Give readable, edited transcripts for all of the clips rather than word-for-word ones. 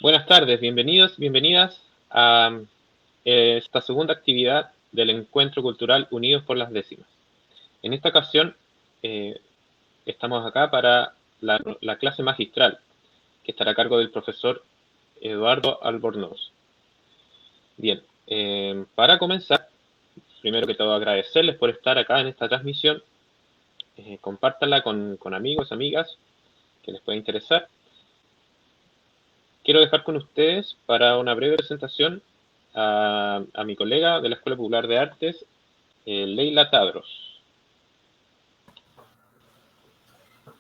Buenas tardes, bienvenidos, bienvenidas a esta segunda actividad del Encuentro Cultural Unidos por las Décimas. En esta ocasión eh, estamos acá para la clase magistral, que estará a cargo del profesor Eduardo Albornoz. Bien, para comenzar, primero que todo agradecerles por estar acá en esta transmisión. Compártanla con amigos, amigas, que les pueda interesar. Quiero dejar con ustedes para una breve presentación a mi colega de la Escuela Popular de Artes, Leila Tadros.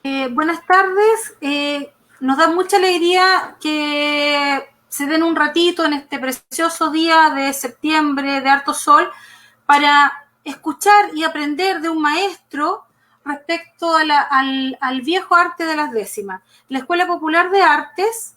Buenas tardes. Nos da mucha alegría que se den un ratito en este precioso día de septiembre de harto sol para escuchar y aprender de un maestro respecto al viejo arte de las décimas. La Escuela Popular de Artes,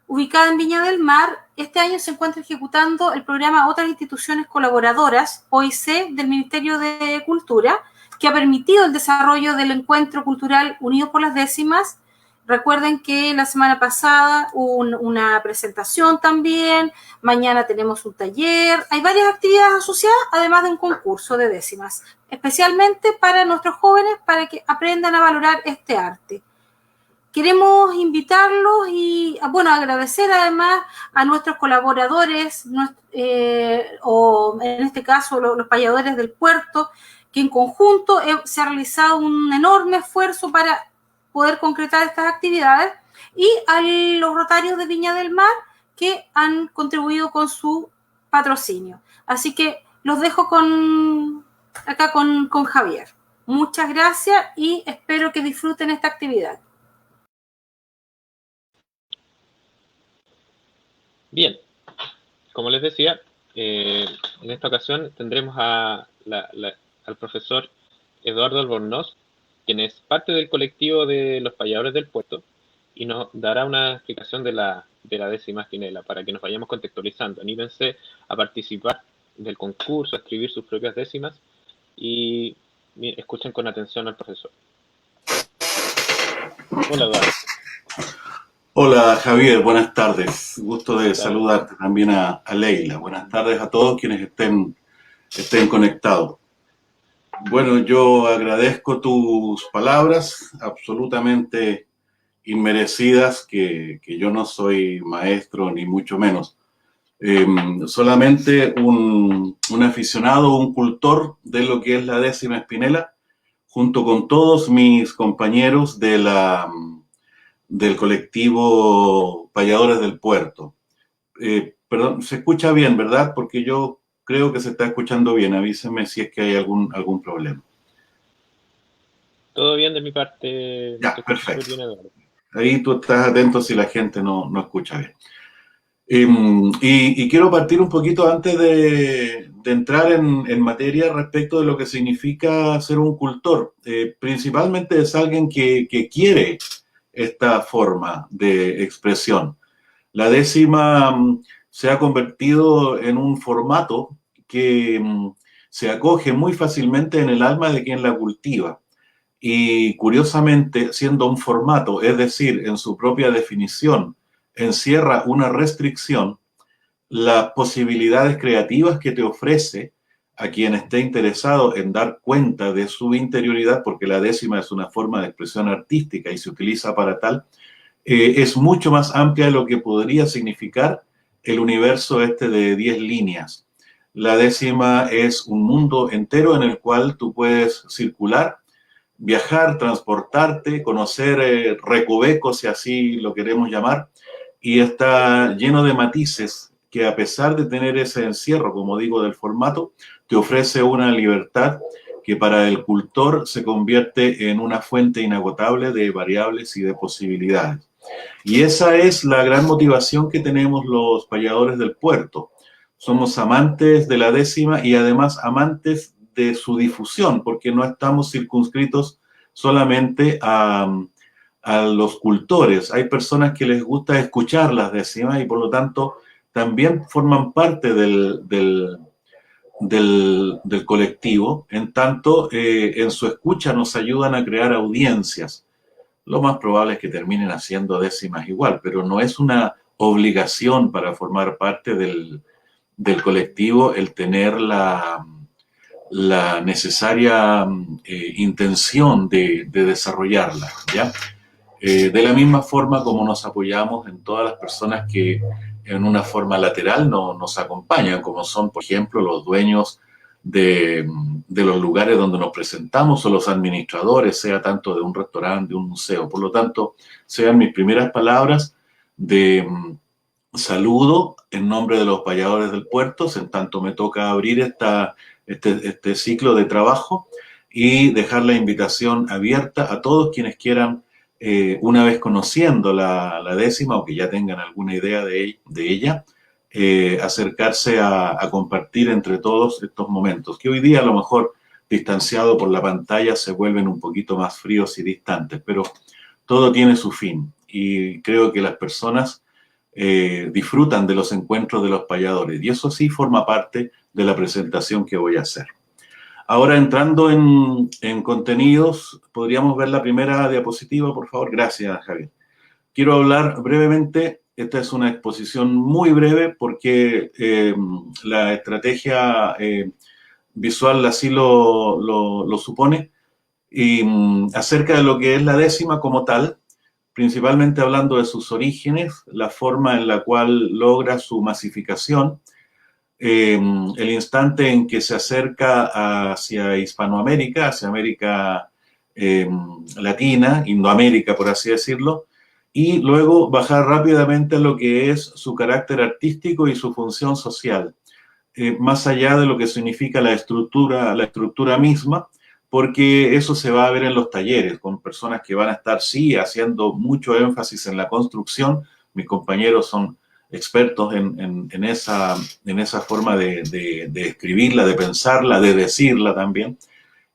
ubicada en Viña del Mar, este año se encuentra ejecutando el programa Otras Instituciones Colaboradoras, OIC, del Ministerio de Cultura, que ha permitido el desarrollo del Encuentro Cultural Unidos por las Décimas. Recuerden que la semana pasada hubo una presentación también, mañana tenemos un taller, hay varias actividades asociadas, además de un concurso de décimas, especialmente para nuestros jóvenes, para que aprendan a valorar este arte. Queremos invitarlos y, agradecer además a nuestros colaboradores, o en este caso los payadores del puerto, que en conjunto se ha realizado un enorme esfuerzo para poder concretar estas actividades, y a los rotarios de Viña del Mar que han contribuido con su patrocinio. Así que los dejo acá con Javier. Muchas gracias y espero que disfruten esta actividad. Bien, como les decía, en esta ocasión tendremos al profesor Eduardo Albornoz, quien es parte del colectivo de los payadores del puerto, y nos dará una explicación de la décima espinela para que nos vayamos contextualizando. Anímense a participar del concurso, a escribir sus propias décimas y escuchen con atención al profesor. Hola, Eduardo. Hola Javier, buenas tardes. Gusto de saludarte también a Leila. Buenas tardes a todos quienes estén conectados. Bueno, yo agradezco tus palabras, absolutamente inmerecidas, que yo no soy maestro ni mucho menos. Solamente un aficionado, un cultor de lo que es la décima espinela, junto con todos mis compañeros del colectivo Payadores del Puerto. Perdón, se escucha bien, ¿verdad? Porque yo creo que se está escuchando bien. Avísenme si es que hay algún problema. Todo bien de mi parte. Ya, perfecto. Ahí tú estás atento si la gente no escucha bien. Y quiero partir un poquito antes de entrar en materia respecto de lo que significa ser un cultor. Principalmente es alguien que quiere esta forma de expresión. La décima se ha convertido en un formato que se acoge muy fácilmente en el alma de quien la cultiva. Y curiosamente, siendo un formato, es decir, en su propia definición, encierra una restricción, las posibilidades creativas que te ofrece a quien esté interesado en dar cuenta de su interioridad, porque la décima es una forma de expresión artística y se utiliza para tal, es mucho más amplia de lo que podría significar el universo de 10 líneas. La décima es un mundo entero en el cual tú puedes circular, viajar, transportarte, conocer recovecos, si así lo queremos llamar, y está lleno de matices que, a pesar de tener ese encierro, como digo, del formato, te ofrece una libertad que para el cultor se convierte en una fuente inagotable de variables y de posibilidades. Y esa es la gran motivación que tenemos los payadores del puerto. Somos amantes de la décima y además amantes de su difusión, porque no estamos circunscritos solamente a los cultores. Hay personas que les gusta escuchar las décimas y por lo tanto también forman parte del colectivo, en tanto en su escucha nos ayudan a crear audiencias. Lo más probable es que terminen haciendo décimas igual, pero no es una obligación para formar parte del colectivo el tener la necesaria intención de desarrollarla, ¿ya? De la misma forma como nos apoyamos en todas las personas que en una forma lateral nos acompañan, como son, por ejemplo, los dueños de los lugares donde nos presentamos o los administradores, sea tanto de un restaurante, de un museo. Por lo tanto, sean mis primeras palabras de saludo en nombre de los payadores del puerto, en tanto me toca abrir este ciclo de trabajo y dejar la invitación abierta a todos quienes quieran, una vez conociendo la décima o que ya tengan alguna idea de ella, acercarse a compartir entre todos estos momentos, que hoy día a lo mejor distanciado por la pantalla se vuelven un poquito más fríos y distantes, pero todo tiene su fin y creo que las personas disfrutan de los encuentros de los payadores y eso sí forma parte de la presentación que voy a hacer. Ahora entrando en contenidos, ¿podríamos ver la primera diapositiva, por favor? Gracias, Javier. Quiero hablar brevemente, esta es una exposición muy breve porque la estrategia visual así lo supone, y acerca de lo que es la décima como tal, principalmente hablando de sus orígenes, la forma en la cual logra su masificación, el instante en que se acerca hacia Hispanoamérica, hacia América Latina, Indoamérica, por así decirlo, y luego bajar rápidamente a lo que es su carácter artístico y su función social, más allá de lo que significa la estructura misma, porque eso se va a ver en los talleres, con personas que van a estar, sí, haciendo mucho énfasis en la construcción. Mis compañeros son expertos en esa forma de escribirla, de pensarla, de decirla también.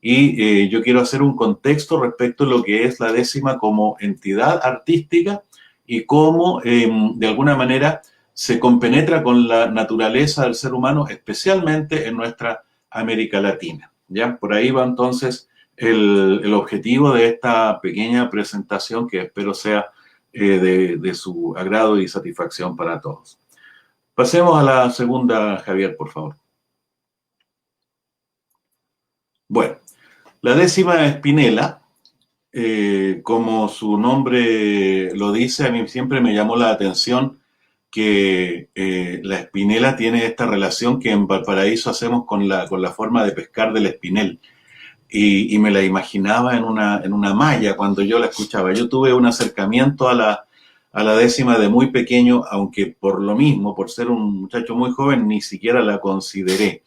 Y yo quiero hacer un contexto respecto a lo que es la décima como entidad artística y cómo, de alguna manera, se compenetra con la naturaleza del ser humano, especialmente en nuestra América Latina. ¿Ya? Por ahí va entonces el objetivo de esta pequeña presentación que espero sea de su agrado y satisfacción para todos. Pasemos a la segunda, Javier, por favor. Bueno, la décima espinela, como su nombre lo dice, a mí siempre me llamó la atención que la espinela tiene esta relación que en Valparaíso hacemos con la forma de pescar del espinel. Y me la imaginaba en una malla cuando yo la escuchaba. Yo tuve un acercamiento a la décima de muy pequeño, aunque por lo mismo, por ser un muchacho muy joven, ni siquiera la consideré.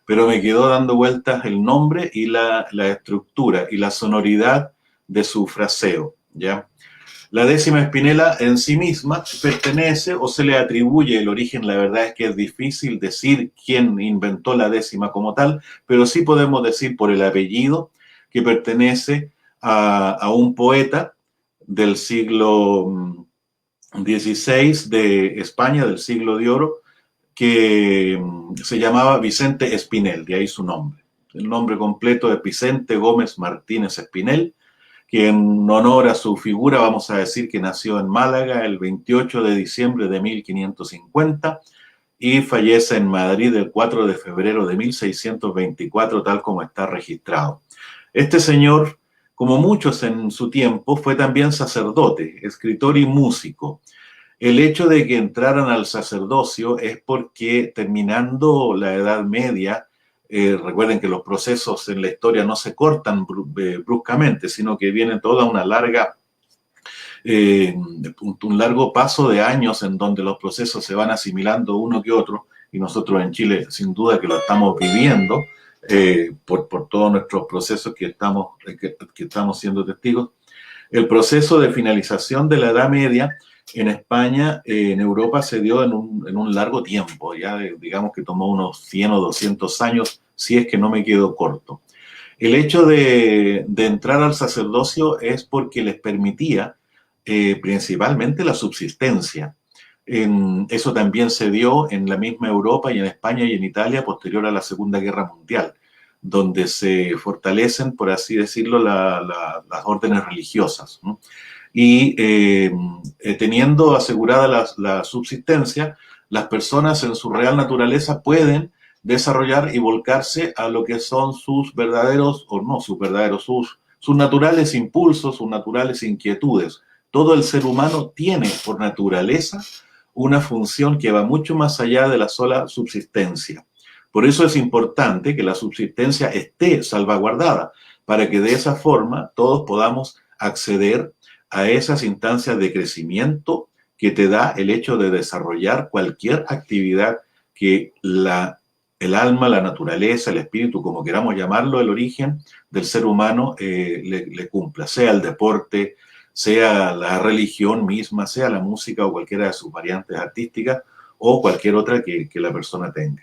Pero me quedó dando vueltas el nombre y la estructura y la sonoridad de su fraseo, ¿ya? La décima espinela en sí misma pertenece o se le atribuye el origen, la verdad es que es difícil decir quién inventó la décima como tal, pero sí podemos decir por el apellido que pertenece a un poeta del siglo XVI de España, del siglo de oro, que se llamaba Vicente Espinel, de ahí su nombre. El nombre completo es Vicente Gómez Martínez Espinel, que en honor a su figura vamos a decir que nació en Málaga el 28 de diciembre de 1550 y fallece en Madrid el 4 de febrero de 1624, tal como está registrado. Este señor, como muchos en su tiempo, fue también sacerdote, escritor y músico. El hecho de que entraran al sacerdocio es porque terminando la Edad Media, recuerden que los procesos en la historia no se cortan bruscamente, sino que viene toda una un largo paso de años en donde los procesos se van asimilando uno que otro, y nosotros en Chile sin duda que lo estamos viviendo por todos nuestros procesos que estamos siendo testigos. El proceso de finalización de la Edad Media en España, en Europa, se dio en un largo tiempo, ya digamos que tomó unos 100 o 200 años, si es que no me quedo corto. El hecho de entrar al sacerdocio es porque les permitía principalmente la subsistencia. Eso también se dio en la misma Europa y en España y en Italia posterior a la Segunda Guerra Mundial, donde se fortalecen, por así decirlo, las órdenes religiosas, ¿no? y teniendo asegurada la subsistencia, las personas en su real naturaleza pueden desarrollar y volcarse a lo que son sus verdaderos, o no sus verdaderos, sus naturales impulsos, sus naturales inquietudes. Todo el ser humano tiene por naturaleza una función que va mucho más allá de la sola subsistencia. Por eso es importante que la subsistencia esté salvaguardada, para que de esa forma todos podamos acceder a esas instancias de crecimiento que te da el hecho de desarrollar cualquier actividad que el alma, la naturaleza, el espíritu, como queramos llamarlo, el origen del ser humano le cumpla, sea el deporte, sea la religión misma, sea la música o cualquiera de sus variantes artísticas o cualquier otra que la persona tenga.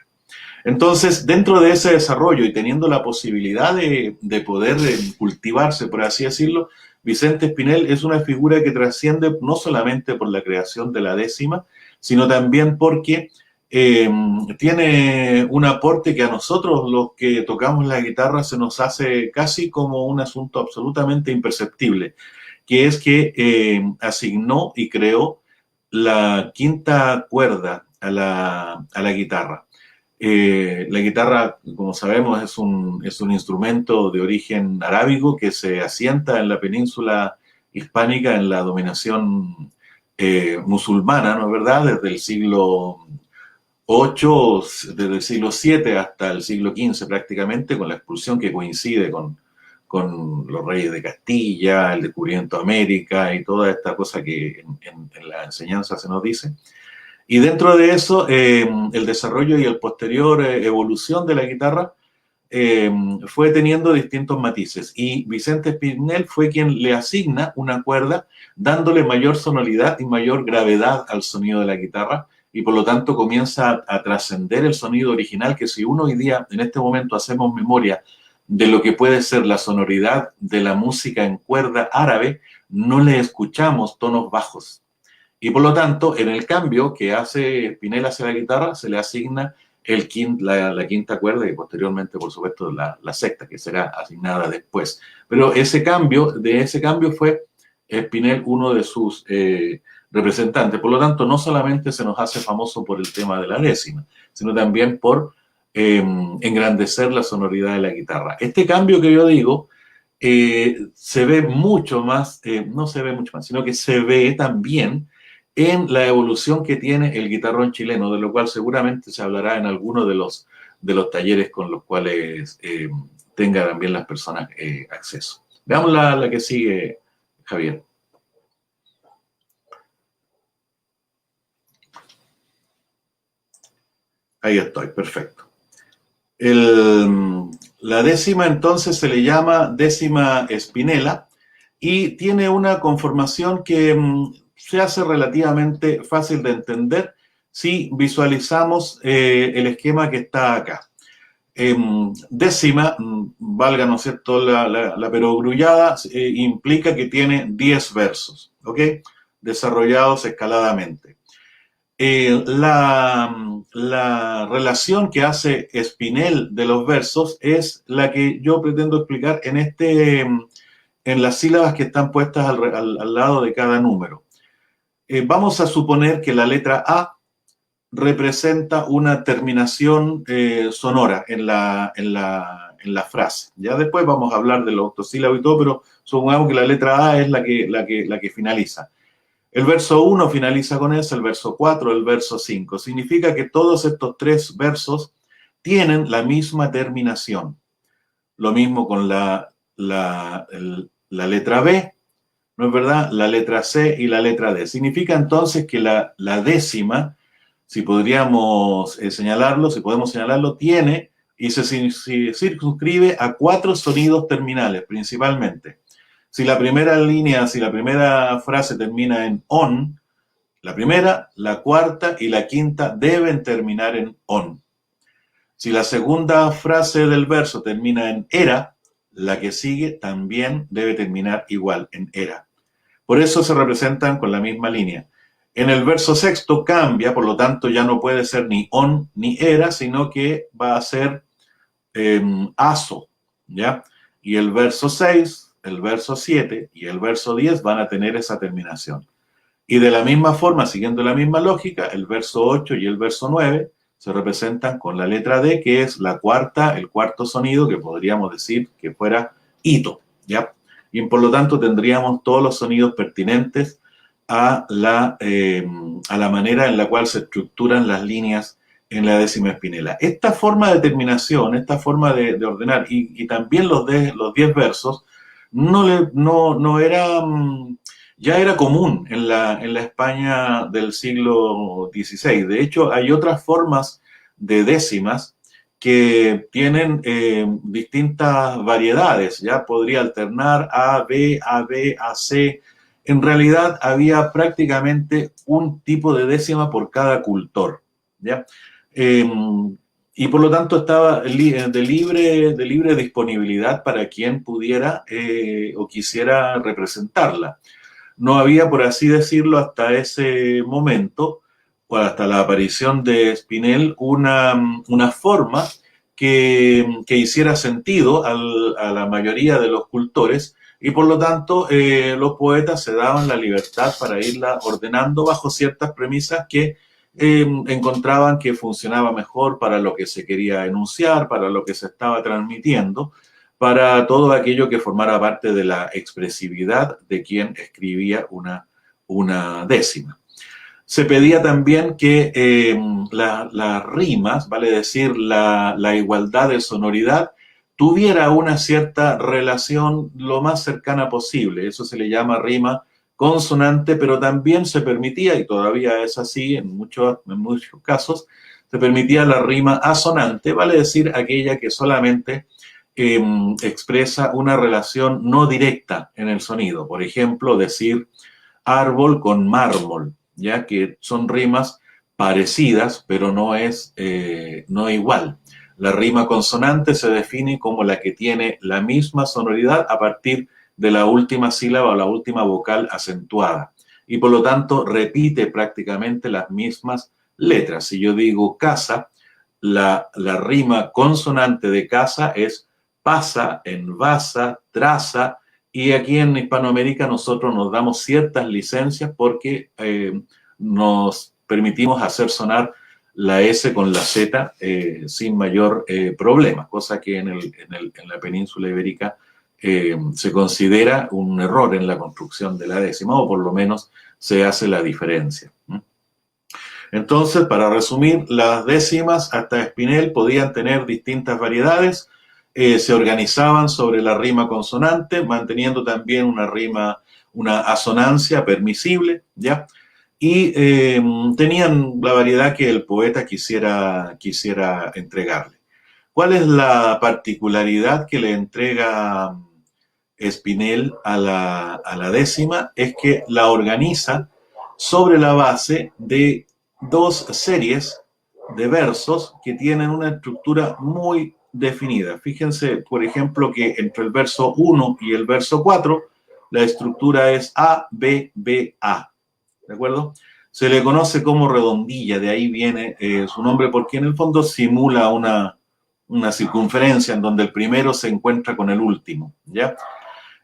Entonces, dentro de ese desarrollo y teniendo la posibilidad de poder cultivarse, por así decirlo, Vicente Espinel es una figura que trasciende no solamente por la creación de la décima, sino también porque tiene un aporte que a nosotros, los que tocamos la guitarra, se nos hace casi como un asunto absolutamente imperceptible, que es que asignó y creó la quinta cuerda a la guitarra. La guitarra, como sabemos, es un instrumento de origen arábigo que se asienta en la península hispánica en la dominación musulmana, ¿no es verdad? Desde el siglo VIII, desde el siglo VII hasta el siglo XV prácticamente, con la expulsión que coincide con los reyes de Castilla, el descubrimiento de América y toda esta cosa que en la enseñanza se nos dice. Y dentro de eso, el desarrollo y el posterior evolución de la guitarra fue teniendo distintos matices. Y Vicente Espinel fue quien le asigna una cuerda, dándole mayor sonoridad y mayor gravedad al sonido de la guitarra, y por lo tanto comienza a trascender el sonido original, que si uno hoy día, en este momento, hacemos memoria de lo que puede ser la sonoridad de la música en cuerda árabe, no le escuchamos tonos bajos. Y por lo tanto, en el cambio que hace Espinel hacia la guitarra, se le asigna la quinta cuerda y posteriormente, por supuesto, la sexta, que será asignada después. Pero de ese cambio fue Espinel uno de sus representantes. Por lo tanto, no solamente se nos hace famoso por el tema de la décima, sino también por engrandecer la sonoridad de la guitarra. Este cambio que yo digo se ve mucho más, no se ve mucho más, sino que se ve también en la evolución que tiene el guitarrón chileno, de lo cual seguramente se hablará en alguno de los talleres con los cuales tengan también las personas acceso. Veamos la que sigue, Javier. Ahí estoy, perfecto. La décima entonces se le llama décima espinela y tiene una conformación que se hace relativamente fácil de entender si visualizamos el esquema que está acá. Décima, valga, ¿no es cierto?, la perogrullada, implica que tiene 10 versos, ¿ok? Desarrollados escaladamente. La relación que hace Espinel de los versos es la que yo pretendo explicar en las sílabas que están puestas al lado de cada número. Vamos a suponer que la letra A representa una terminación sonora en la frase. Ya después vamos a hablar de los octosílabos y todo, pero supongamos que la letra A es la que finaliza. El verso 1 finaliza con eso, el verso 4, el verso 5. Significa que todos estos 3 versos tienen la misma terminación. Lo mismo con la letra B, ¿no es verdad? La letra C y la letra D. Significa entonces que la décima, si podemos señalarlo, tiene y se circunscribe a 4 sonidos terminales principalmente. Si la primera frase termina en on, la primera, la cuarta y la quinta deben terminar en on. Si la segunda frase del verso termina en era, la que sigue también debe terminar igual, en era. Por eso se representan con la misma línea. En el verso sexto cambia, por lo tanto ya no puede ser ni on ni era, sino que va a ser aso, ¿ya? Y el verso 6, el verso 7 y el verso 10 van a tener esa terminación. Y de la misma forma, siguiendo la misma lógica, el verso 8 y el verso 9 se representan con la letra D, que es el cuarto sonido, que podríamos decir que fuera hito, ¿ya? Y por lo tanto tendríamos todos los sonidos pertinentes a la manera en la cual se estructuran las líneas en la décima espinela. Esta forma de terminación, esta forma de ordenar, y también los 10 versos, no era, ya era común en la España del siglo XVI. De hecho, hay otras formas de décimas que tienen distintas variedades. Ya podría alternar A, B, A, C. En realidad había prácticamente un tipo de décima por cada cultor, ¿ya? Y por lo tanto estaba de libre disponibilidad para quien pudiera o quisiera representarla. No había, por así decirlo, hasta ese momento, o hasta la aparición de Spinel, una forma que hiciera sentido a la mayoría de los cultores, y por lo tanto los poetas se daban la libertad para irla ordenando bajo ciertas premisas que encontraban que funcionaba mejor para lo que se quería enunciar, para lo que se estaba transmitiendo, para todo aquello que formara parte de la expresividad de quien escribía una décima. Se pedía también que las rimas, vale decir, la igualdad de sonoridad, tuviera una cierta relación lo más cercana posible. Eso se le llama rima consonante, pero también se permitía, y todavía es así en muchos casos, se permitía la rima asonante, vale decir, aquella que solamente expresa una relación no directa en el sonido. Por ejemplo, decir árbol con mármol, ya que son rimas parecidas, pero no es no igual. La rima consonante se define como la que tiene la misma sonoridad a partir de la última sílaba o la última vocal acentuada, y por lo tanto repite prácticamente las mismas letras. Si yo digo casa, la rima consonante de casa es pasa, envasa, traza, y aquí en Hispanoamérica nosotros nos damos ciertas licencias porque nos permitimos hacer sonar la S con la Z sin mayor problema, cosa que en la península ibérica se considera un error en la construcción de la décima, o por lo menos se hace la diferencia. Entonces, para resumir, las décimas hasta Spinel podían tener distintas variedades, se organizaban sobre la rima consonante, manteniendo también una asonancia permisible, ¿ya? Y tenían la variedad que el poeta quisiera entregarle. ¿Cuál es la particularidad que le entrega Spinel a la décima? Es que la organiza sobre la base de dos series de versos que tienen una estructura muy definida. Fíjense, por ejemplo, que entre el verso 1 y el verso 4, la estructura es A, B, B, A. ¿De acuerdo? Se le conoce como redondilla, de ahí viene su nombre, porque en el fondo simula una circunferencia en donde el primero se encuentra con el último, ¿ya?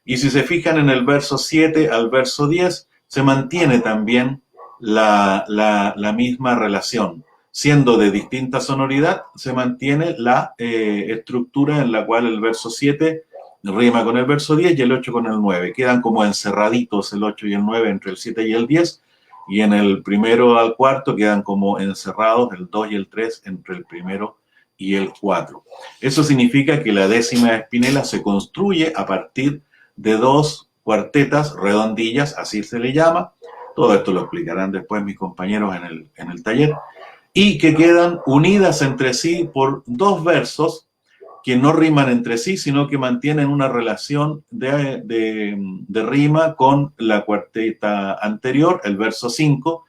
Y si se fijan en el verso 7 al verso 10, se mantiene también la misma relación. Siendo de distinta sonoridad, se mantiene la estructura en la cual el verso 7 rima con el verso 10 y el 8 con el 9. Quedan como encerraditos el 8 y el 9 entre el 7 y el 10, y en el primero al cuarto quedan como encerrados el 2 y el 3 entre el primero y el 4. Eso significa que la décima de Spinella se construye a partir de dos cuartetas redondillas, así se le llama. Todo esto lo explicarán después mis compañeros en el taller, y que quedan unidas entre sí por dos versos que no riman entre sí, sino que mantienen una relación de rima con la cuarteta anterior, el verso 5,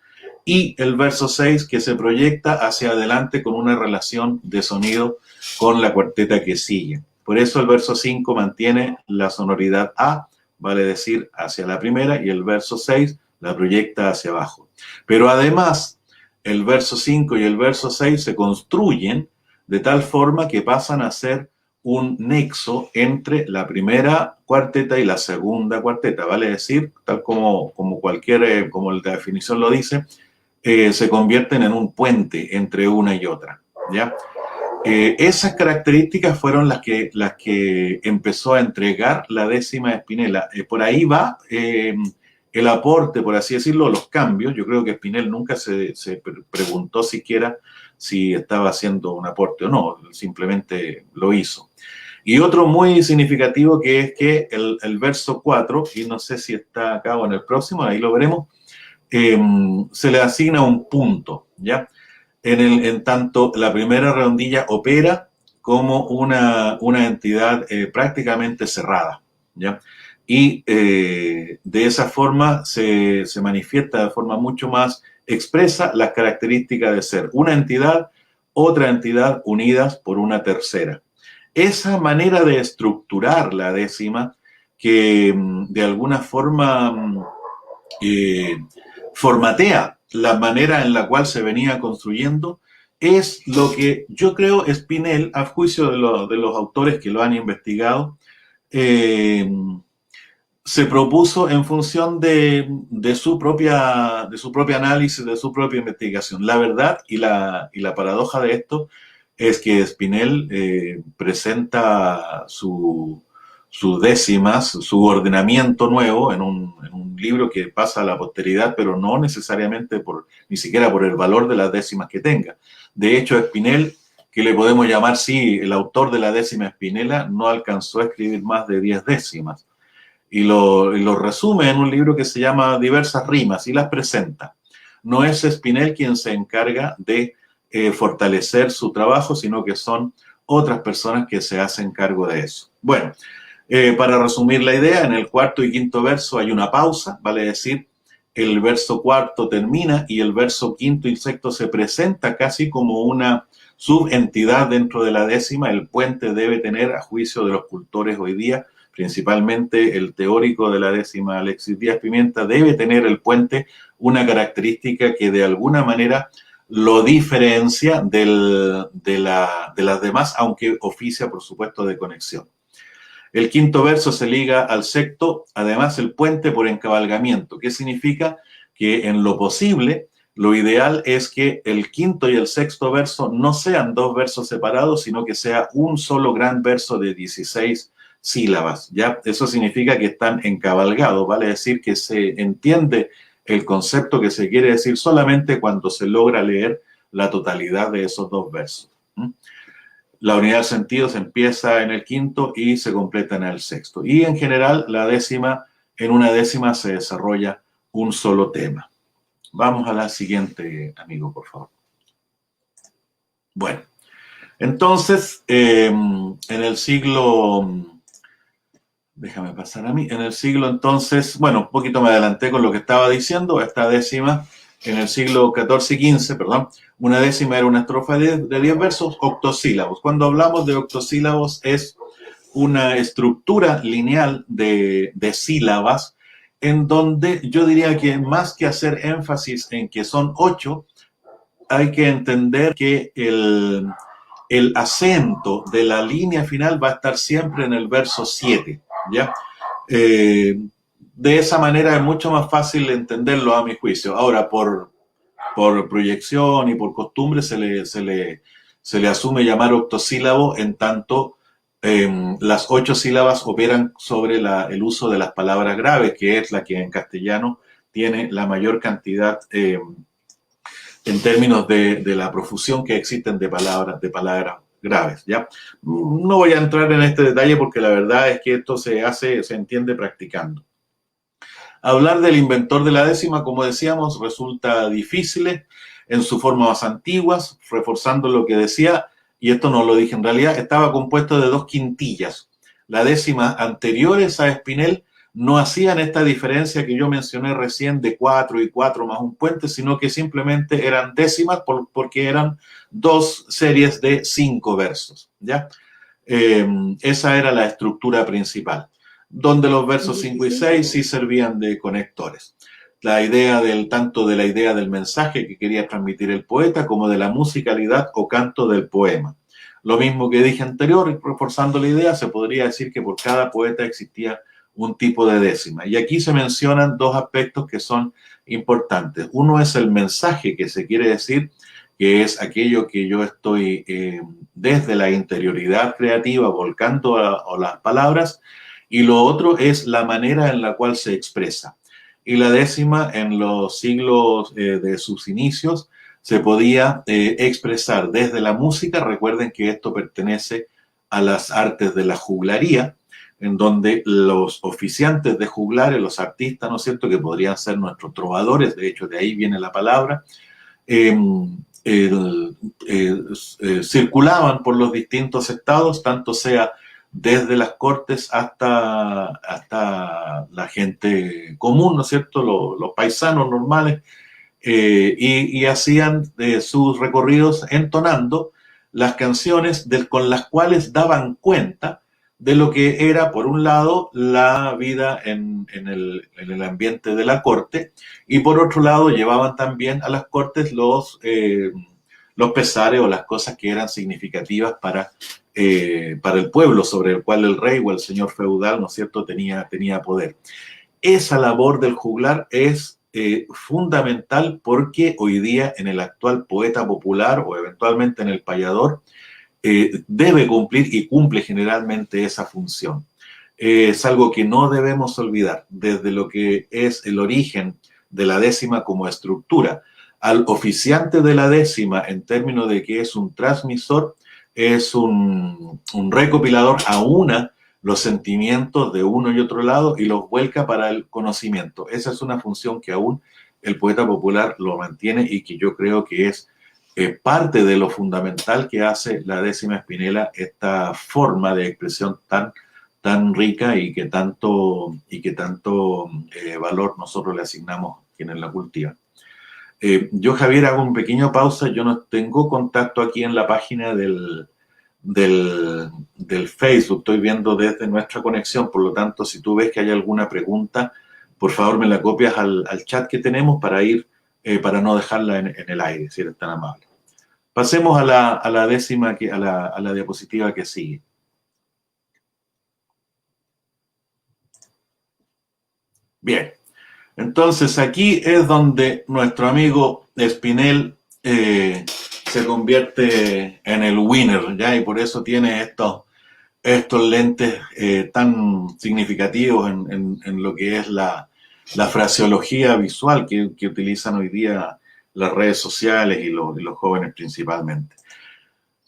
y el verso 6, que se proyecta hacia adelante con una relación de sonido con la cuarteta que sigue. Por eso el verso 5 mantiene la sonoridad A, vale decir, hacia la primera, y el verso 6 la proyecta hacia abajo. Pero además, el verso 5 y el verso 6 se construyen de tal forma que pasan a ser un nexo entre la primera cuarteta y la segunda cuarteta, vale decir, tal como cualquier, como la definición lo dice, se convierten en un puente entre una y otra, ¿ya? Esas características fueron las que empezó a entregar la décima de Spinella. Por ahí va el aporte, por así decirlo, los cambios. Yo creo que Spinell nunca se preguntó siquiera si estaba haciendo un aporte o no, simplemente lo hizo. Y otro muy significativo que es que el verso 4, y no sé si está acá o en el próximo, ahí lo veremos, se le asigna un punto, ¿ya? En tanto la primera redondilla opera como una entidad prácticamente cerrada, ¿ya? Y de esa forma se manifiesta de forma mucho más expresa las características de ser una entidad, otra entidad unidas por una tercera. Esa manera de estructurar la décima que de alguna forma formatea la manera en la cual se venía construyendo, es lo que yo creo Spinell, a juicio de los autores que lo han investigado, se propuso en función de su propia análisis, de su propia investigación. La verdad y la paradoja de esto es que Spinell presenta sus décimas, su ordenamiento nuevo en un libro que pasa a la posteridad, pero no necesariamente ni siquiera por el valor de las décimas que tenga. De hecho, Spinell, que le podemos llamar, sí, el autor de la décima Spinella, no alcanzó a escribir más de 10 décimas. Y lo resume en un libro que se llama Diversas rimas y las presenta. No es Spinell quien se encarga de fortalecer su trabajo, sino que son otras personas que se hacen cargo de eso. Bueno, para resumir la idea, en el cuarto y quinto verso hay una pausa, vale decir, el verso cuarto termina y el verso quinto y sexto se presenta casi como una subentidad dentro de la décima. El puente debe tener, a juicio de los cultores hoy día, principalmente el teórico de la décima, Alexis Díaz Pimienta, debe tener el puente una característica que de alguna manera lo diferencia de las demás, aunque oficia, por supuesto, de conexión. El quinto verso se liga al sexto, además el puente por encabalgamiento, que significa que en lo posible, lo ideal es que el quinto y el sexto verso no sean dos versos separados, sino que sea un solo gran verso de 16 sílabas, ¿ya? Eso significa que están encabalgados, vale decir que se entiende el concepto que se quiere decir solamente cuando se logra leer la totalidad de esos dos versos. La unidad del sentido se empieza en el quinto y se completa en el sexto. Y en general, en una décima se desarrolla un solo tema. Vamos a la siguiente, amigo, por favor. Bueno, entonces, en el siglo... Déjame pasar a mí. En el siglo entonces, bueno, un poquito me adelanté con lo que estaba diciendo. Esta décima, en el siglo XIV y XV, perdón, una décima era una estrofa de 10 versos, octosílabos. Cuando hablamos de octosílabos es una estructura lineal de sílabas en donde yo diría que más que hacer énfasis en que son 8, hay que entender que el acento de la línea final va a estar siempre en el verso 7, ¿ya? De esa manera es mucho más fácil entenderlo a mi juicio. Ahora, por proyección y por costumbre se le asume llamar octosílabo en tanto las 8 sílabas operan sobre el uso de las palabras graves, que es la que en castellano tiene la mayor cantidad en términos de la profusión que existen de palabras graves, ¿ya? No voy a entrar en este detalle porque la verdad es que esto se entiende practicando. Hablar del inventor de la décima, como decíamos, resulta difícil en su forma más antiguas, reforzando lo que decía, y esto no lo dije en realidad, estaba compuesto de 2 quintillas. Las décimas anteriores a Spinell no hacían esta diferencia que yo mencioné recién de 4 y 4 más un puente, sino que simplemente eran décimas porque eran 2 series de 5 versos, ¿ya? Esa era la estructura principal, donde los versos 5 y 6 sí servían de conectores. Tanto de la idea del mensaje que quería transmitir el poeta como de la musicalidad o canto del poema. Lo mismo que dije anterior, reforzando la idea, se podría decir que por cada poeta existía un tipo de décima. Y aquí se mencionan dos aspectos que son importantes. Uno es el mensaje que se quiere decir, que es aquello que yo estoy desde la interioridad creativa volcando a las palabras, y lo otro es la manera en la cual se expresa. Y la décima, en los siglos de sus inicios, se podía expresar desde la música. Recuerden que esto pertenece a las artes de la juglaría, en donde los oficiantes de juglares, los artistas, ¿no es cierto?, que podrían ser nuestros trovadores, de hecho de ahí viene la palabra, circulaban por los distintos estados, tanto sea desde las cortes hasta la gente común, ¿no es cierto?, los paisanos normales, y hacían sus recorridos entonando las canciones con las cuales daban cuenta de lo que era, por un lado, la vida en el ambiente de la corte, y por otro lado llevaban también a las cortes los pesares o las cosas que eran significativas para el pueblo sobre el cual el rey o el señor feudal, ¿no es cierto?, tenía poder. Esa labor del juglar es fundamental, porque hoy día en el actual poeta popular o eventualmente en el payador debe cumplir y cumple generalmente esa función. Es algo que no debemos olvidar, desde lo que es el origen de la décima como estructura. Al oficiante de la décima, en términos de que es un transmisor, es un recopilador, aúna los sentimientos de uno y otro lado y los vuelca para el conocimiento. Esa es una función que aún el poeta popular lo mantiene, y que yo creo que es parte de lo fundamental que hace la décima espinela, esta forma de expresión tan rica y que tanto valor nosotros le asignamos a quienes la cultivan. Yo, Javier, hago un pequeño pausa. Yo no tengo contacto aquí en la página del Facebook. Estoy viendo desde nuestra conexión. Por lo tanto, si tú ves que hay alguna pregunta, por favor me la copias al chat que tenemos para no dejarla en el aire, si eres tan amable. Pasemos a la décima, a la diapositiva que sigue. Bien. Entonces aquí es donde nuestro amigo Espinel se convierte en el winner, ¿ya? Y por eso tiene estos lentes tan significativos en lo que es la fraseología visual que utilizan hoy día las redes sociales y los jóvenes principalmente.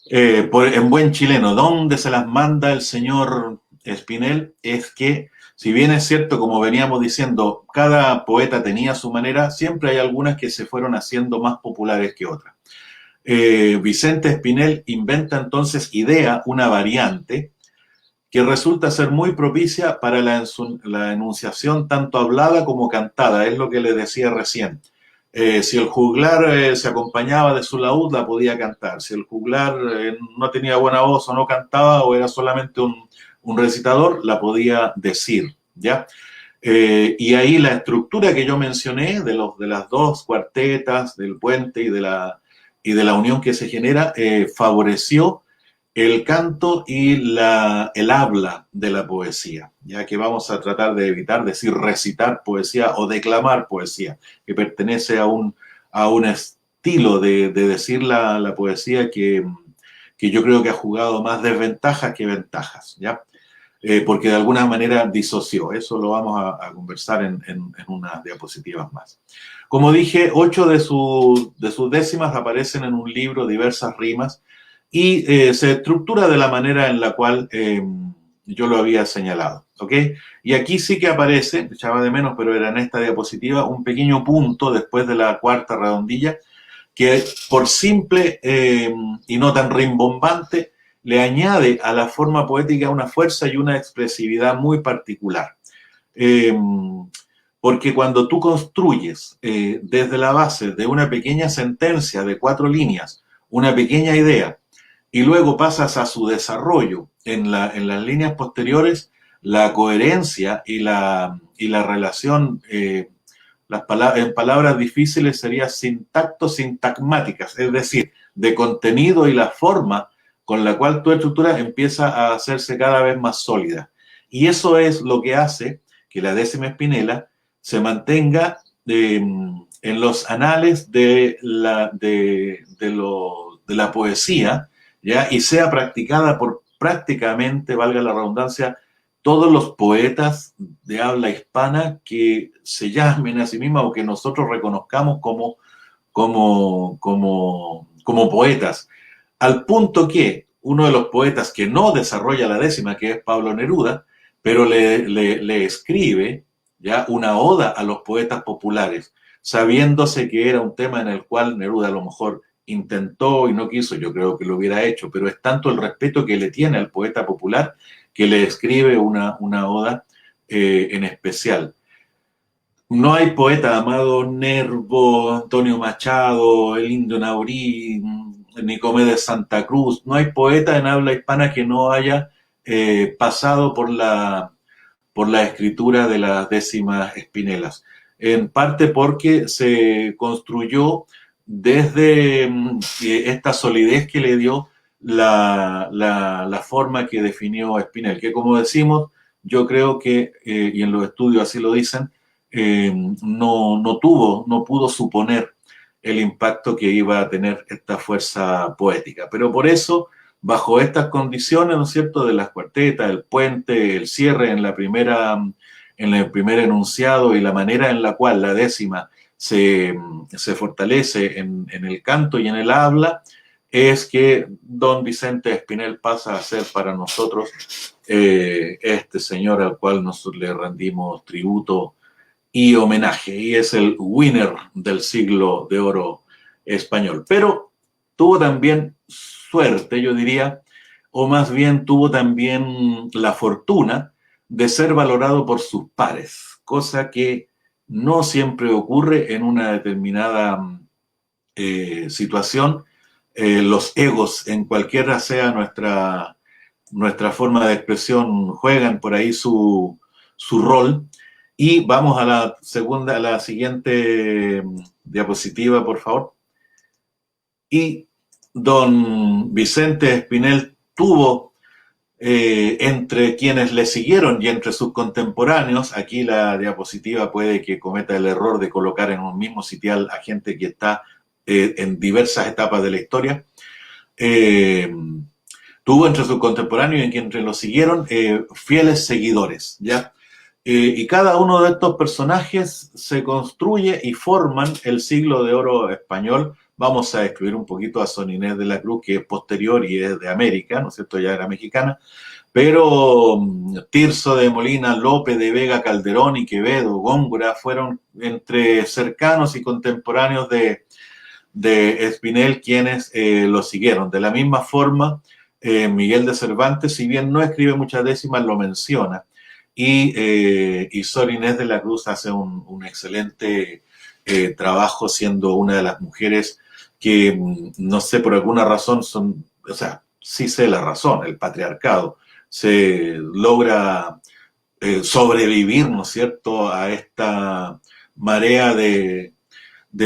En buen chileno, ¿dónde se las manda el señor Espinel? Es que, si bien es cierto, como veníamos diciendo, cada poeta tenía su manera, siempre hay algunas que se fueron haciendo más populares que otras. Vicente Espinel inventa entonces, idea una variante que resulta ser muy propicia para la enunciación tanto hablada como cantada. Es lo que le decía recién. Si el juglar se acompañaba de su laúd, la podía cantar. Si el juglar no tenía buena voz o no cantaba, o era solamente un recitador, la podía decir, ¿ya? Y ahí la estructura que yo mencioné de las dos cuartetas, del puente y de la unión que se genera, favoreció el canto y el habla de la poesía, ya que vamos a tratar de evitar decir recitar poesía o declamar poesía, que pertenece a un estilo de decir la poesía que yo creo que ha jugado más desventajas que ventajas, ¿ya? Porque de alguna manera disoció. Eso lo vamos a conversar en unas diapositivas más. Como dije, 8 de sus décimas aparecen en un libro, Diversas Rimas, y se estructura de la manera en la cual yo lo había señalado, ¿ok? Y aquí sí que aparece, echaba de menos, pero era en esta diapositiva, un pequeño punto después de la cuarta redondilla, que por simple y no tan rimbombante, le añade a la forma poética una fuerza y una expresividad muy particular. Porque cuando tú construyes desde la base de una pequeña sentencia de 4 líneas, una pequeña idea, y luego pasas a su desarrollo en las líneas posteriores, la coherencia y la relación, en palabras difíciles sería sintacto-sintagmáticas, es decir, de contenido y la forma con la cual tu estructura empieza a hacerse cada vez más sólida. Y eso es lo que hace que la décima espinela se mantenga en los anales de la poesía, ¿ya? Y sea practicada por prácticamente, valga la redundancia, todos los poetas de habla hispana que se llamen a sí mismos o que nosotros reconozcamos como poetas. Al punto que uno de los poetas que no desarrolla la décima, que es Pablo Neruda, pero le escribe ya una oda a los poetas populares, sabiéndose que era un tema en el cual Neruda a lo mejor intentó y no quiso, yo creo que lo hubiera hecho, pero es tanto el respeto que le tiene al poeta popular que le escribe una oda en especial. No hay poeta, Amado Nervo, Antonio Machado, el Indio Naurí, Nicomedes Santa Cruz, no hay poeta en habla hispana que no haya pasado por la escritura de las décimas espinelas. En parte porque se construyó desde esta solidez que le dio la forma que definió Espinel, que como decimos, yo creo que, y en los estudios así lo dicen, no pudo suponer el impacto que iba a tener esta fuerza poética. Pero por eso, bajo estas condiciones, ¿no es cierto?, de las cuartetas, el puente, el cierre en el primer enunciado y la manera en la cual la décima se fortalece en el canto y en el habla, es que don Vicente Espinel pasa a ser para nosotros este señor al cual nosotros le rendimos tributo y homenaje, y es el winner del siglo de oro español. Pero tuvo también suerte, yo diría, o más bien tuvo también la fortuna de ser valorado por sus pares, cosa que no siempre ocurre en una determinada situación. Los egos, en cualquiera sea nuestra forma de expresión, juegan por ahí su rol. Y vamos a la siguiente diapositiva, por favor. Y don Vicente Espinel tuvo entre quienes le siguieron y entre sus contemporáneos, aquí la diapositiva puede que cometa el error de colocar en un mismo sitial a gente que está en diversas etapas de la historia. Tuvo entre sus contemporáneos y quienes lo siguieron fieles seguidores, ¿ya? Y cada uno de estos personajes se construye y forman el siglo de oro español. Vamos a excluir un poquito a Sor Inés de la Cruz, que es posterior y es de América, ¿no es cierto? Ya era mexicana. Pero Tirso de Molina, Lope de Vega, Calderón y Quevedo, Góngora, fueron entre cercanos y contemporáneos de Espinel quienes lo siguieron. De la misma forma, Miguel de Cervantes, si bien no escribe muchas décimas, lo menciona. Y Sor Inés de la Cruz hace un excelente trabajo, siendo una de las mujeres que, no sé, por alguna razón o sea, sí sé la razón, el patriarcado, se logra sobrevivir, ¿no es cierto?, a esta marea de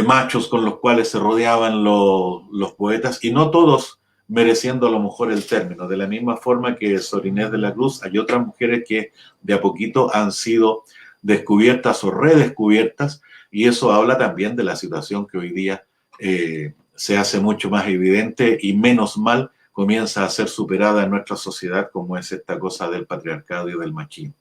machos con los cuales se rodeaban los poetas, y no todos mereciendo a lo mejor el término. De la misma forma que Sor Inés de la Cruz, hay otras mujeres que de a poquito han sido descubiertas o redescubiertas, y eso habla también de la situación que hoy día se hace mucho más evidente y menos mal comienza a ser superada en nuestra sociedad, como es esta cosa del patriarcado y del machismo.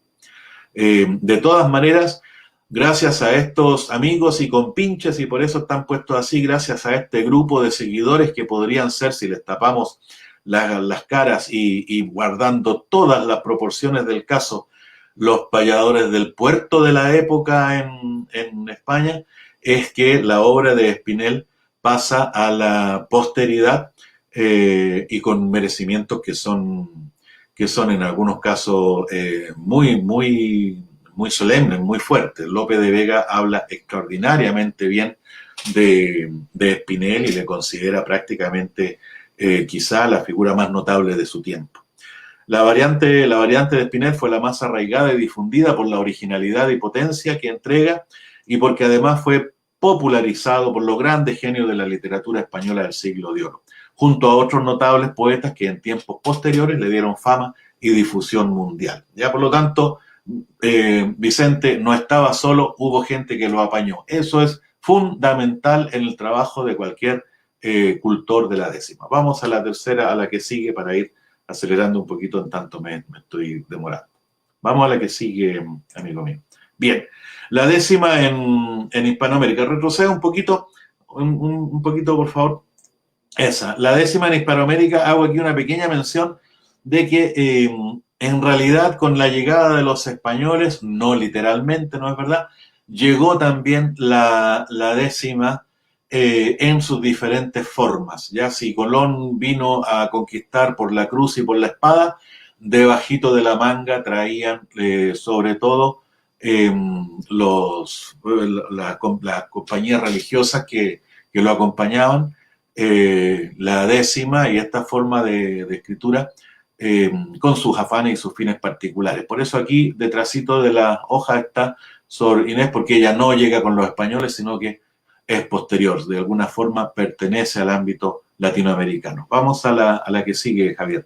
De todas maneras, gracias a estos amigos y compinches, y por eso están puestos así, gracias a este grupo de seguidores que podrían ser, si les tapamos las caras y guardando todas las proporciones del caso, los payadores del puerto de la época en España, es que la obra de Espinel pasa a la posteridad y con merecimientos que son en algunos casos muy solemnes, muy fuertes. Lope de Vega habla extraordinariamente bien de Espinel y le considera prácticamente quizá la figura más notable de su tiempo. La variante de Espinel fue la más arraigada y difundida por la originalidad y potencia que entrega, y porque además fue popularizado por los grandes genios de la literatura española del siglo de oro, junto a otros notables poetas que en tiempos posteriores le dieron fama y difusión mundial. Ya, por lo tanto, Vicente no estaba solo, hubo gente que lo apañó. Eso es fundamental en el trabajo de cualquier cultor de la décima. Vamos a la tercera, a la que sigue, para ir acelerando un poquito en tanto me estoy demorando. Vamos a la que sigue, amigo mío. Bien, la décima en Hispanoamérica. Retroceda un poquito, un poquito, por favor. Esa, la décima en Hispanoamérica. Hago aquí una pequeña mención de que en realidad con la llegada de los españoles, no literalmente, no es verdad, llegó también la décima en sus diferentes formas. Ya si Colón vino a conquistar por la cruz y por la espada, debajito de la manga traían sobre todo las compañías religiosas que lo acompañaban, la décima y esta forma de escritura con sus afanes y sus fines particulares. Por eso aquí, detrásito de la hoja está Sor Inés, porque ella no llega con los españoles, sino que es posterior, de alguna forma pertenece al ámbito latinoamericano. Vamos a la que sigue, Javier.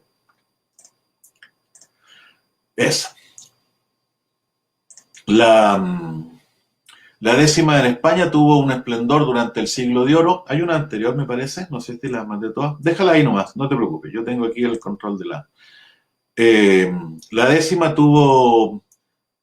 Esa. La décima en España tuvo un esplendor durante el siglo de oro. Hay una anterior, me parece, no sé si la mandé todas. Déjala ahí nomás, no te preocupes, yo tengo aquí el control de la... la décima tuvo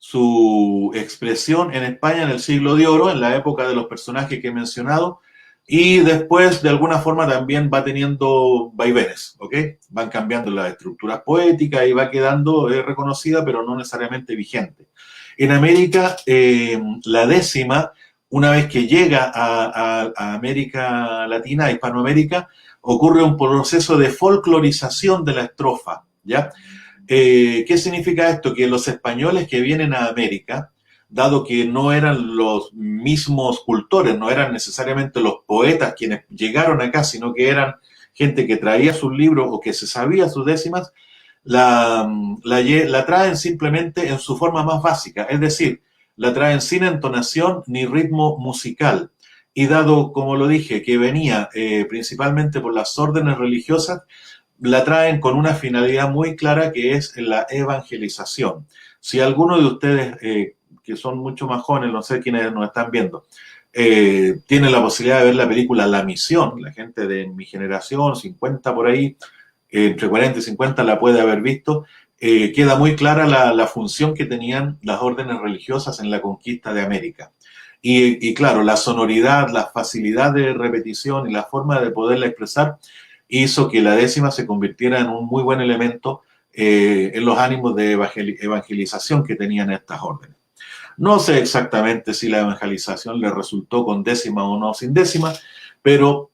su expresión en España en el siglo de oro, en la época de los personajes que he mencionado, y después de alguna forma también va teniendo vaivenes, ¿ok? Van cambiando las estructuras poéticas y va quedando reconocida, pero no necesariamente vigente. En América, la décima, una vez que llega a América Latina, a Hispanoamérica, ocurre un proceso de folclorización de la estrofa, ¿ya? ¿Qué significa esto? Que los españoles que vienen a América, dado que no eran los mismos cultores, no eran necesariamente los poetas quienes llegaron acá, sino que eran gente que traía sus libros o que se sabía sus décimas, la traen simplemente en su forma más básica, es decir, la traen sin entonación ni ritmo musical. Y dado, como lo dije, que venía principalmente por las órdenes religiosas, la traen con una finalidad muy clara, que es la evangelización. Si alguno de ustedes, que son mucho más jóvenes, no sé quiénes nos están viendo, tiene la posibilidad de ver la película La Misión, la gente de mi generación, 50 por ahí, entre 40 y 50 la puede haber visto, queda muy clara la función que tenían las órdenes religiosas en la conquista de América. Y claro, la sonoridad, la facilidad de repetición y la forma de poderla expresar hizo que la décima se convirtiera en un muy buen elemento en los ánimos de evangelización que tenían estas órdenes. No sé exactamente si la evangelización le resultó con décima o no sin décima, pero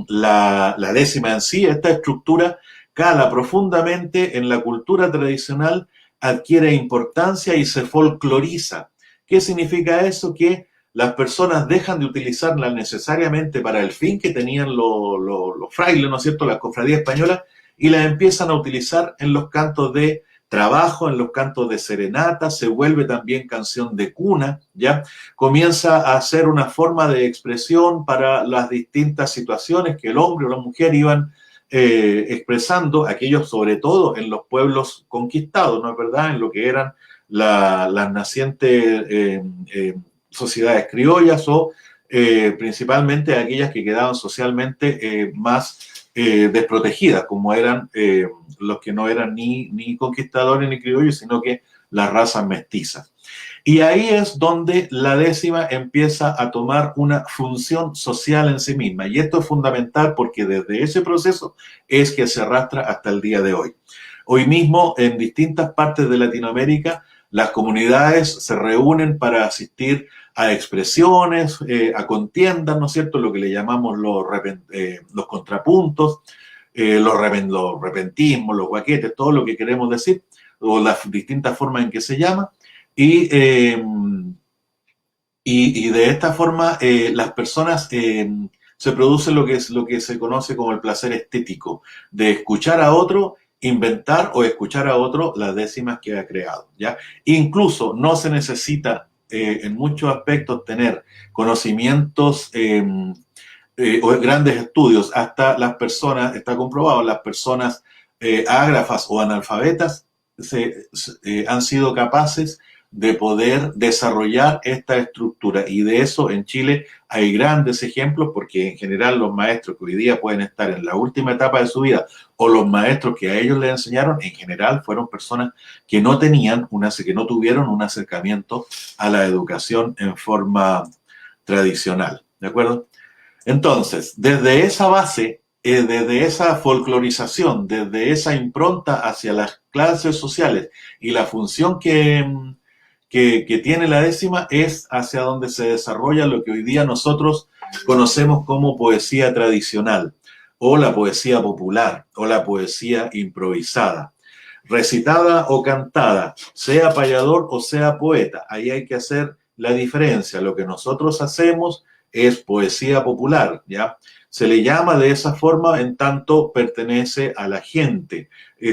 la décima en sí, esta estructura, cala profundamente en la cultura tradicional, adquiere importancia y se folcloriza. ¿Qué significa eso? Que las personas dejan de utilizarla necesariamente para el fin que tenían los frailes, ¿no es cierto?, las cofradías españolas, y las empiezan a utilizar en los cantos de trabajo, en los cantos de serenata, se vuelve también canción de cuna, ¿ya? Comienza a ser una forma de expresión para las distintas situaciones que el hombre o la mujer iban expresando, aquellos sobre todo en los pueblos conquistados, ¿no es verdad?, en lo que eran las nacientes sociedades criollas o principalmente aquellas que quedaban socialmente más desprotegidas, como eran los que no eran ni conquistadores ni criollos, sino que las razas mestizas. Y ahí es donde la décima empieza a tomar una función social en sí misma. Y esto es fundamental porque desde ese proceso es que se arrastra hasta el día de hoy. Hoy mismo, en distintas partes de Latinoamérica, las comunidades se reúnen para asistir a expresiones, a contiendas, ¿no es cierto?, lo que le llamamos los contrapuntos, los repentismos, los guaquetes, todo lo que queremos decir, o las distintas formas en que se llama, y de esta forma las personas se produce lo que se conoce como el placer estético, de escuchar a otro, inventar o escuchar a otro las décimas que ha creado, ¿ya? Incluso no se necesita en muchos aspectos tener conocimientos o grandes estudios, hasta las personas, está comprobado, las personas ágrafas o analfabetas han sido capaces de poder desarrollar esta estructura, y de eso en Chile hay grandes ejemplos, porque en general los maestros que hoy día pueden estar en la última etapa de su vida, o los maestros que a ellos les enseñaron, en general fueron personas que no tenían que no tuvieron un acercamiento a la educación en forma tradicional, ¿de acuerdo? Entonces, desde esa base, desde esa folclorización, desde esa impronta hacia las clases sociales y la función que tiene la décima, es hacia donde se desarrolla lo que hoy día nosotros conocemos como poesía tradicional, o la poesía popular, o la poesía improvisada, recitada o cantada, sea payador o sea poeta. Ahí hay que hacer la diferencia. Lo que nosotros hacemos es poesía popular, ¿ya? Se le llama de esa forma en tanto pertenece a la gente,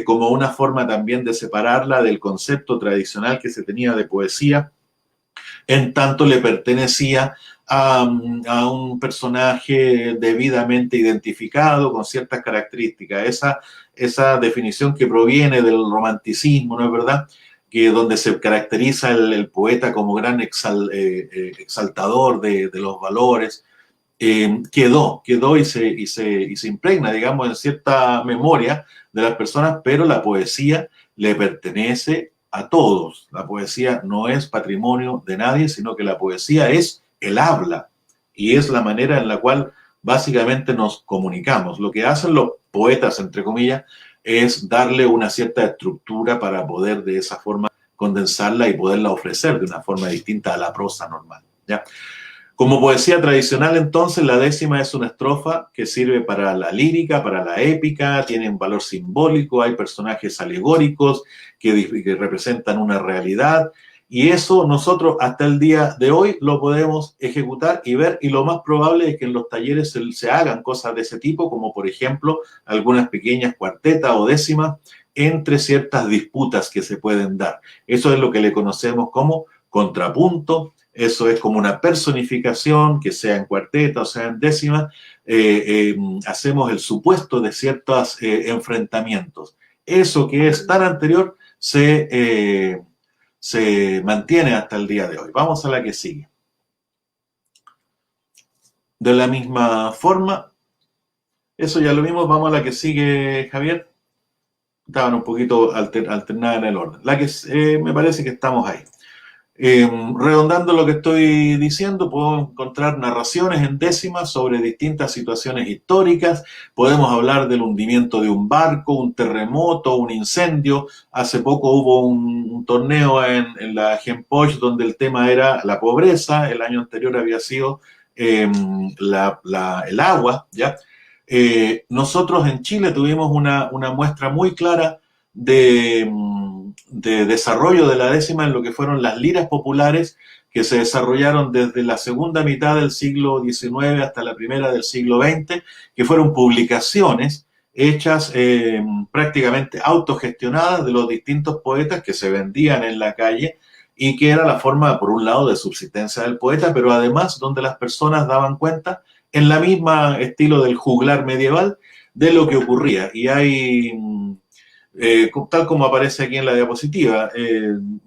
como una forma también de separarla del concepto tradicional que se tenía de poesía, en tanto le pertenecía a un personaje debidamente identificado con ciertas características. Esa definición que proviene del romanticismo, ¿no es verdad?, que donde se caracteriza el poeta como gran exaltador de los valores, quedó y se impregna, digamos, en cierta memoria de las personas, pero la poesía le pertenece a todos. La poesía no es patrimonio de nadie, sino que la poesía es el habla, y es la manera en la cual básicamente nos comunicamos. Lo que hacen los poetas, entre comillas, es darle una cierta estructura para poder de esa forma condensarla y poderla ofrecer de una forma distinta a la prosa normal, ¿ya? Como poesía tradicional, entonces, la décima es una estrofa que sirve para la lírica, para la épica, tiene un valor simbólico, hay personajes alegóricos que representan una realidad, y eso nosotros hasta el día de hoy lo podemos ejecutar y ver, y lo más probable es que en los talleres se hagan cosas de ese tipo, como por ejemplo algunas pequeñas cuartetas o décimas entre ciertas disputas que se pueden dar. Eso es lo que le conocemos como contrapunto. Eso es como una personificación, que sea en cuarteta o sea en décima. Hacemos el supuesto de ciertos enfrentamientos. Eso que es tan anterior se mantiene hasta el día de hoy. Vamos a la que sigue. De la misma forma, eso ya lo vimos. Vamos a la que sigue, Javier. Estaban un poquito alternadas en el orden. La que me parece que estamos ahí. Redondando lo que estoy diciendo, podemos encontrar narraciones en décimas sobre distintas situaciones históricas. Podemos hablar del hundimiento de un barco, un terremoto, un incendio. Hace poco hubo un torneo en la Genpoch donde el tema era la pobreza. El año anterior había sido el agua, ¿ya? Nosotros en Chile tuvimos una muestra muy clara de desarrollo de la décima en lo que fueron las liras populares, que se desarrollaron desde la segunda mitad del siglo XIX hasta la primera del siglo XX, que fueron publicaciones hechas prácticamente autogestionadas de los distintos poetas que se vendían en la calle, y que era la forma, por un lado, de subsistencia del poeta, pero además donde las personas daban cuenta, en la misma estilo del juglar medieval, de lo que ocurría. Y hay tal como aparece aquí en la diapositiva,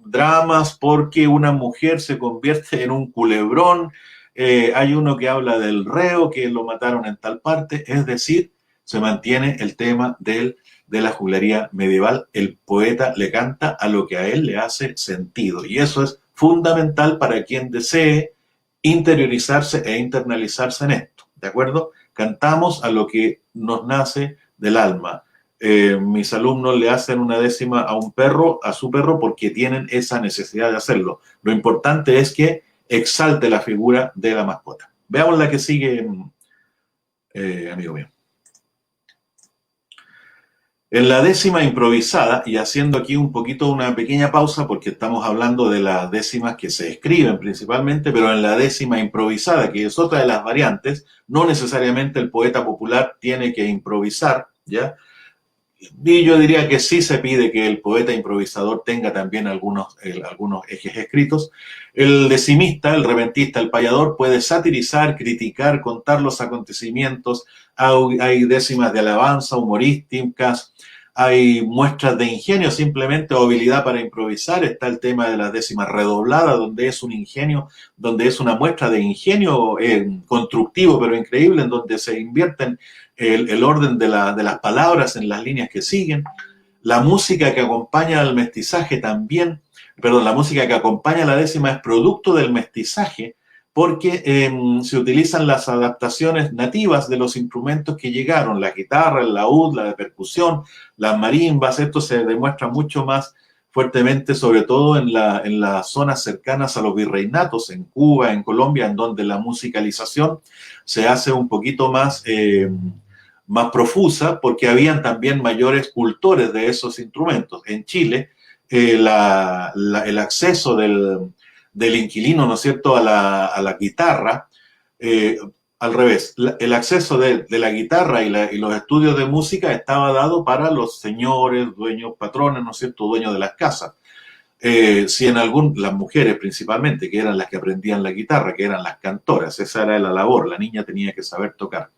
dramas porque una mujer se convierte en un culebrón, hay uno que habla del reo que lo mataron en tal parte, es decir, se mantiene el tema de la juglaría medieval. El poeta le canta a lo que a él le hace sentido, y eso es fundamental para quien desee interiorizarse e internalizarse en esto, ¿de acuerdo? Cantamos a lo que nos nace del alma. Mis alumnos le hacen una décima a su perro, porque tienen esa necesidad de hacerlo. Lo importante es que exalte la figura de la mascota. Veamos la que sigue, amigo mío. En la décima improvisada, y haciendo aquí un poquito una pequeña pausa, porque estamos hablando de las décimas que se escriben principalmente, pero en la décima improvisada, que es otra de las variantes, no necesariamente el poeta popular tiene que improvisar, ¿ya? Y yo diría que sí se pide que el poeta improvisador tenga también algunos ejes escritos. El decimista, el repentista, el payador puede satirizar, criticar, contar los acontecimientos. Hay décimas de alabanza, humorísticas, hay muestras de ingenio simplemente o habilidad para improvisar. Está el tema de las décimas redobladas, donde es un ingenio, donde es una muestra de ingenio constructivo pero increíble, en donde se invierten el orden de las palabras en las líneas que siguen. La música que acompaña al mestizaje también, perdón, la música que acompaña a la décima es producto del mestizaje, porque se utilizan las adaptaciones nativas de los instrumentos que llegaron, la guitarra, el laúd, la de percusión, las marimbas. Esto se demuestra mucho más fuertemente, sobre todo en las zonas cercanas a los virreinatos, en Cuba, en Colombia, en donde la musicalización se hace un poquito más profusa, porque habían también mayores cultores de esos instrumentos. En Chile, el acceso del inquilino, ¿no es cierto?, a la guitarra, al revés, el acceso de la guitarra y los estudios de música estaba dado para los señores, dueños, patrones, ¿no es cierto?, dueños de las casas. Si en las mujeres principalmente, que eran las que aprendían la guitarra, que eran las cantoras, esa era la labor, la niña tenía que saber tocar.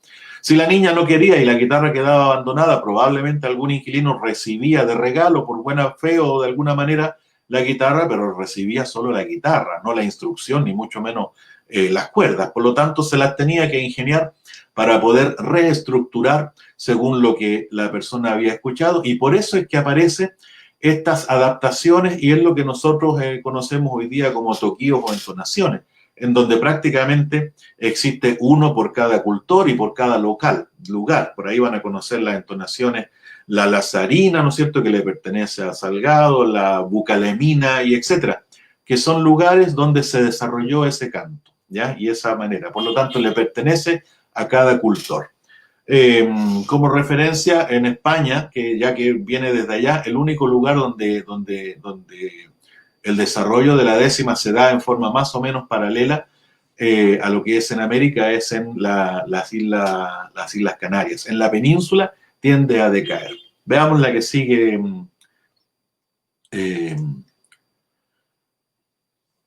Si la niña no quería y la guitarra quedaba abandonada, probablemente algún inquilino recibía de regalo por buena fe o de alguna manera la guitarra, pero recibía solo la guitarra, no la instrucción, ni mucho menos las cuerdas. Por lo tanto, se las tenía que ingeniar para poder reestructurar según lo que la persona había escuchado, y por eso es que aparecen estas adaptaciones, y es lo que nosotros conocemos hoy día como toquíos o entonaciones, en donde prácticamente existe uno por cada cultor y por cada lugar. Por ahí van a conocer las entonaciones, la lazarina, ¿no es cierto?, que le pertenece a Salgado, la bucalemina y etcétera, que son lugares donde se desarrolló ese canto, ¿ya? Y esa manera. Por lo tanto, le pertenece a cada cultor. Como referencia, en España, que ya que viene desde allá, el único lugar donde el desarrollo de la décima se da en forma más o menos paralela a lo que es en América es en las Islas Canarias. En la península tiende a decaer. Veamos la que sigue,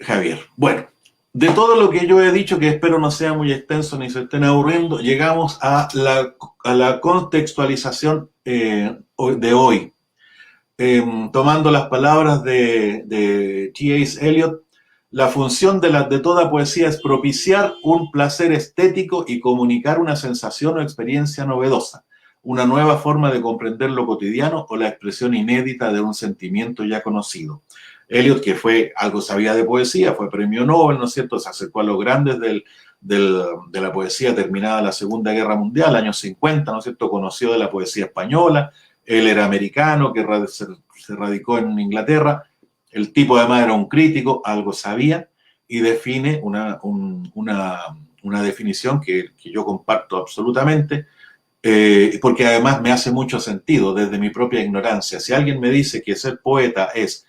Javier. Bueno, de todo lo que yo he dicho, que espero no sea muy extenso ni se estén aburriendo, llegamos a la contextualización de hoy. Tomando las palabras de T.S. Eliot, la función de toda poesía es propiciar un placer estético y comunicar una sensación o experiencia novedosa, una nueva forma de comprender lo cotidiano o la expresión inédita de un sentimiento ya conocido. Eliot, que algo sabía de poesía, fue premio Nobel, ¿no es cierto?, se acercó a los grandes de la poesía terminada la Segunda Guerra Mundial, años 50, ¿no es cierto?, conoció de la poesía española. Él era americano, que se radicó en Inglaterra. El tipo además era un crítico, algo sabía, y define una definición que yo comparto absolutamente, porque además me hace mucho sentido desde mi propia ignorancia. Si alguien me dice que ser poeta es,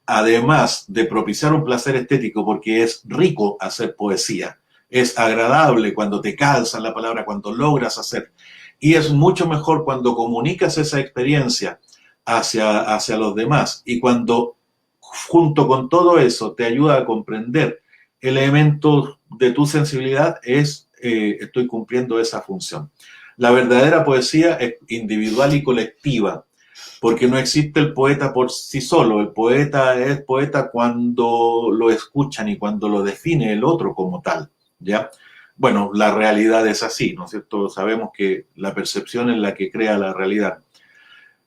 además de propiciar un placer estético, porque es rico hacer poesía, es agradable cuando te calzan la palabra, cuando logras hacer, y es mucho mejor cuando comunicas esa experiencia hacia los demás, y cuando junto con todo eso te ayuda a comprender elementos de tu sensibilidad, estoy cumpliendo esa función. La verdadera poesía es individual y colectiva, porque no existe el poeta por sí solo. El poeta es poeta cuando lo escuchan y cuando lo define el otro como tal, ¿ya? Bueno, la realidad es así, ¿no es cierto? Sabemos que la percepción es la que crea la realidad.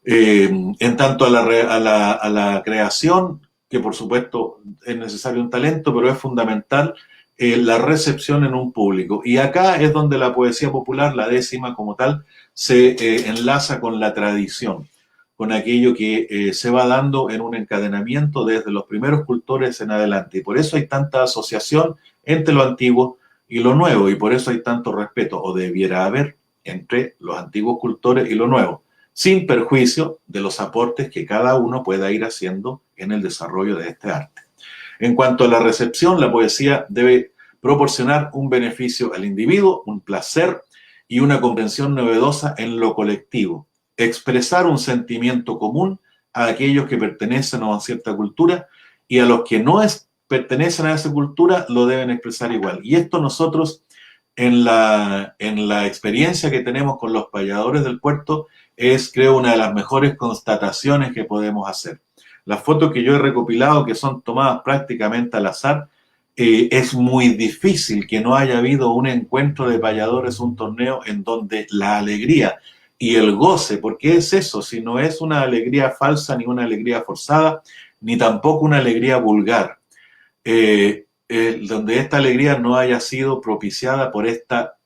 En tanto a la creación, que por supuesto es necesario un talento, pero es fundamental la recepción en un público. Y acá es donde la poesía popular, la décima como tal, se enlaza con la tradición, con aquello que se va dando en un encadenamiento desde los primeros cultores en adelante. Y por eso hay tanta asociación entre lo antiguo y lo nuevo, y por eso hay tanto respeto, o debiera haber, entre los antiguos cultores y lo nuevo, sin perjuicio de los aportes que cada uno pueda ir haciendo en el desarrollo de este arte. En cuanto a la recepción, la poesía debe proporcionar un beneficio al individuo, un placer y una comprensión novedosa en lo colectivo. expresar un sentimiento común a aquellos que pertenecen a cierta cultura, y a los que no pertenecen a esa cultura lo deben expresar igual. Y esto nosotros, en la experiencia que tenemos con los payadores del puerto, es, creo, una de las mejores constataciones que podemos hacer. Las fotos que yo he recopilado, que son tomadas prácticamente al azar, es muy difícil que no haya habido un encuentro de payadores, un torneo en donde la alegría y el goce, porque es eso, si no es una alegría falsa, ni una alegría forzada, ni tampoco una alegría vulgar, donde esta alegría no haya sido propiciada por esta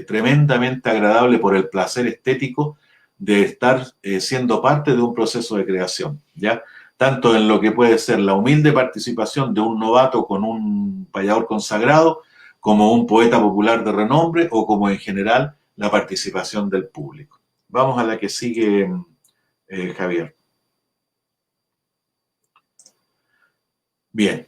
tremendamente agradable, por el placer estético de estar siendo parte de un proceso de creación, ¿ya? Tanto en lo que puede ser la humilde participación de un novato con un payador consagrado, como un poeta popular de renombre, o como en general la participación del público. Vamos a la que sigue, Javier. Bien.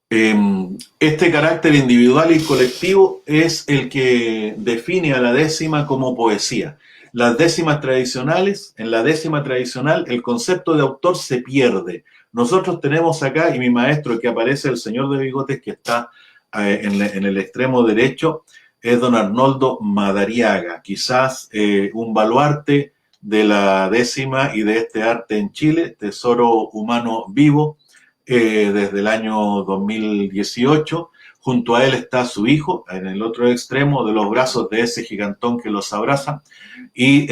Este carácter individual y colectivo es el que define a la décima como poesía. Las décimas tradicionales, en la décima tradicional, el concepto de autor se pierde. Nosotros tenemos acá, y mi maestro, que aparece, el señor de bigotes, que está en el extremo derecho, es don Arnoldo Madariaga, quizás un baluarte de la décima y de este arte en Chile, tesoro humano vivo, desde el año 2018. Junto a él está su hijo, en el otro extremo de los brazos de ese gigantón que los abraza, y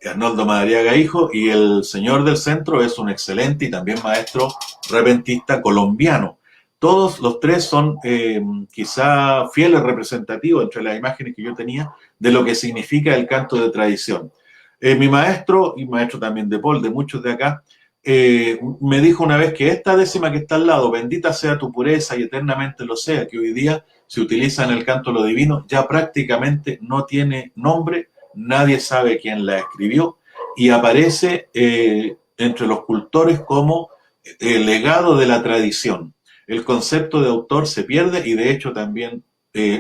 Arnoldo Madariaga hijo, y el señor del centro es un excelente y también maestro repentista colombiano. Todos los tres son quizá fieles representativos entre las imágenes que yo tenía de lo que significa el canto de tradición. Mi maestro, y maestro también de Paul, de muchos de acá, me dijo una vez que esta décima que está al lado, bendita sea tu pureza y eternamente lo sea, que hoy día se utiliza en el canto lo divino, ya prácticamente no tiene nombre, nadie sabe quién la escribió, y aparece entre los cultores como el legado de la tradición. El concepto de autor se pierde y de hecho también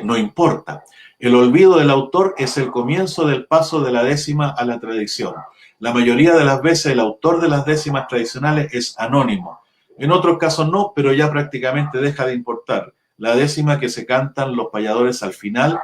no importa. El olvido del autor es el comienzo del paso de la décima a la tradición. La mayoría de las veces el autor de las décimas tradicionales es anónimo. En otros casos no, pero ya prácticamente deja de importar. La décima que se cantan los payadores al final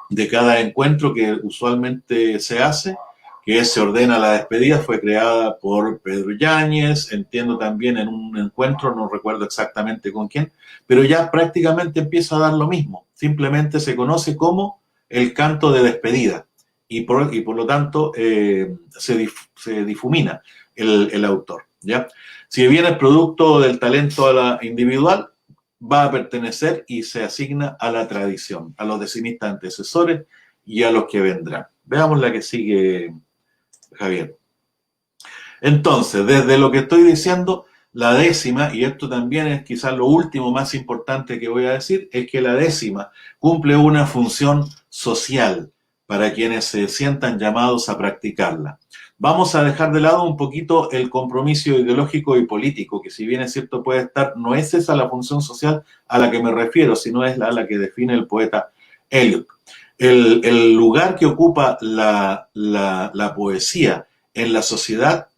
de cada encuentro que usualmente se hace, que se ordena la despedida, fue creada por Pedro Yáñez, entiendo también en un encuentro, no recuerdo exactamente con quién, pero ya prácticamente empieza a dar lo mismo. Simplemente se conoce como el canto de despedida. Y por lo tanto se difumina el autor, ¿ya? Si bien el producto del talento individual va a pertenecer y se asigna a la tradición, a los decimistas antecesores y a los que vendrán. Veamos la que sigue, Javier. Entonces, desde lo que estoy diciendo, la décima, y esto también es quizás lo último más importante que voy a decir, es que la décima cumple una función social para quienes se sientan llamados a practicarla. Vamos a dejar de lado un poquito el compromiso ideológico y político, que si bien es cierto puede estar, no es esa la función social a la que me refiero, sino es a la que define el poeta Eliot. El lugar que ocupa la poesía en la sociedad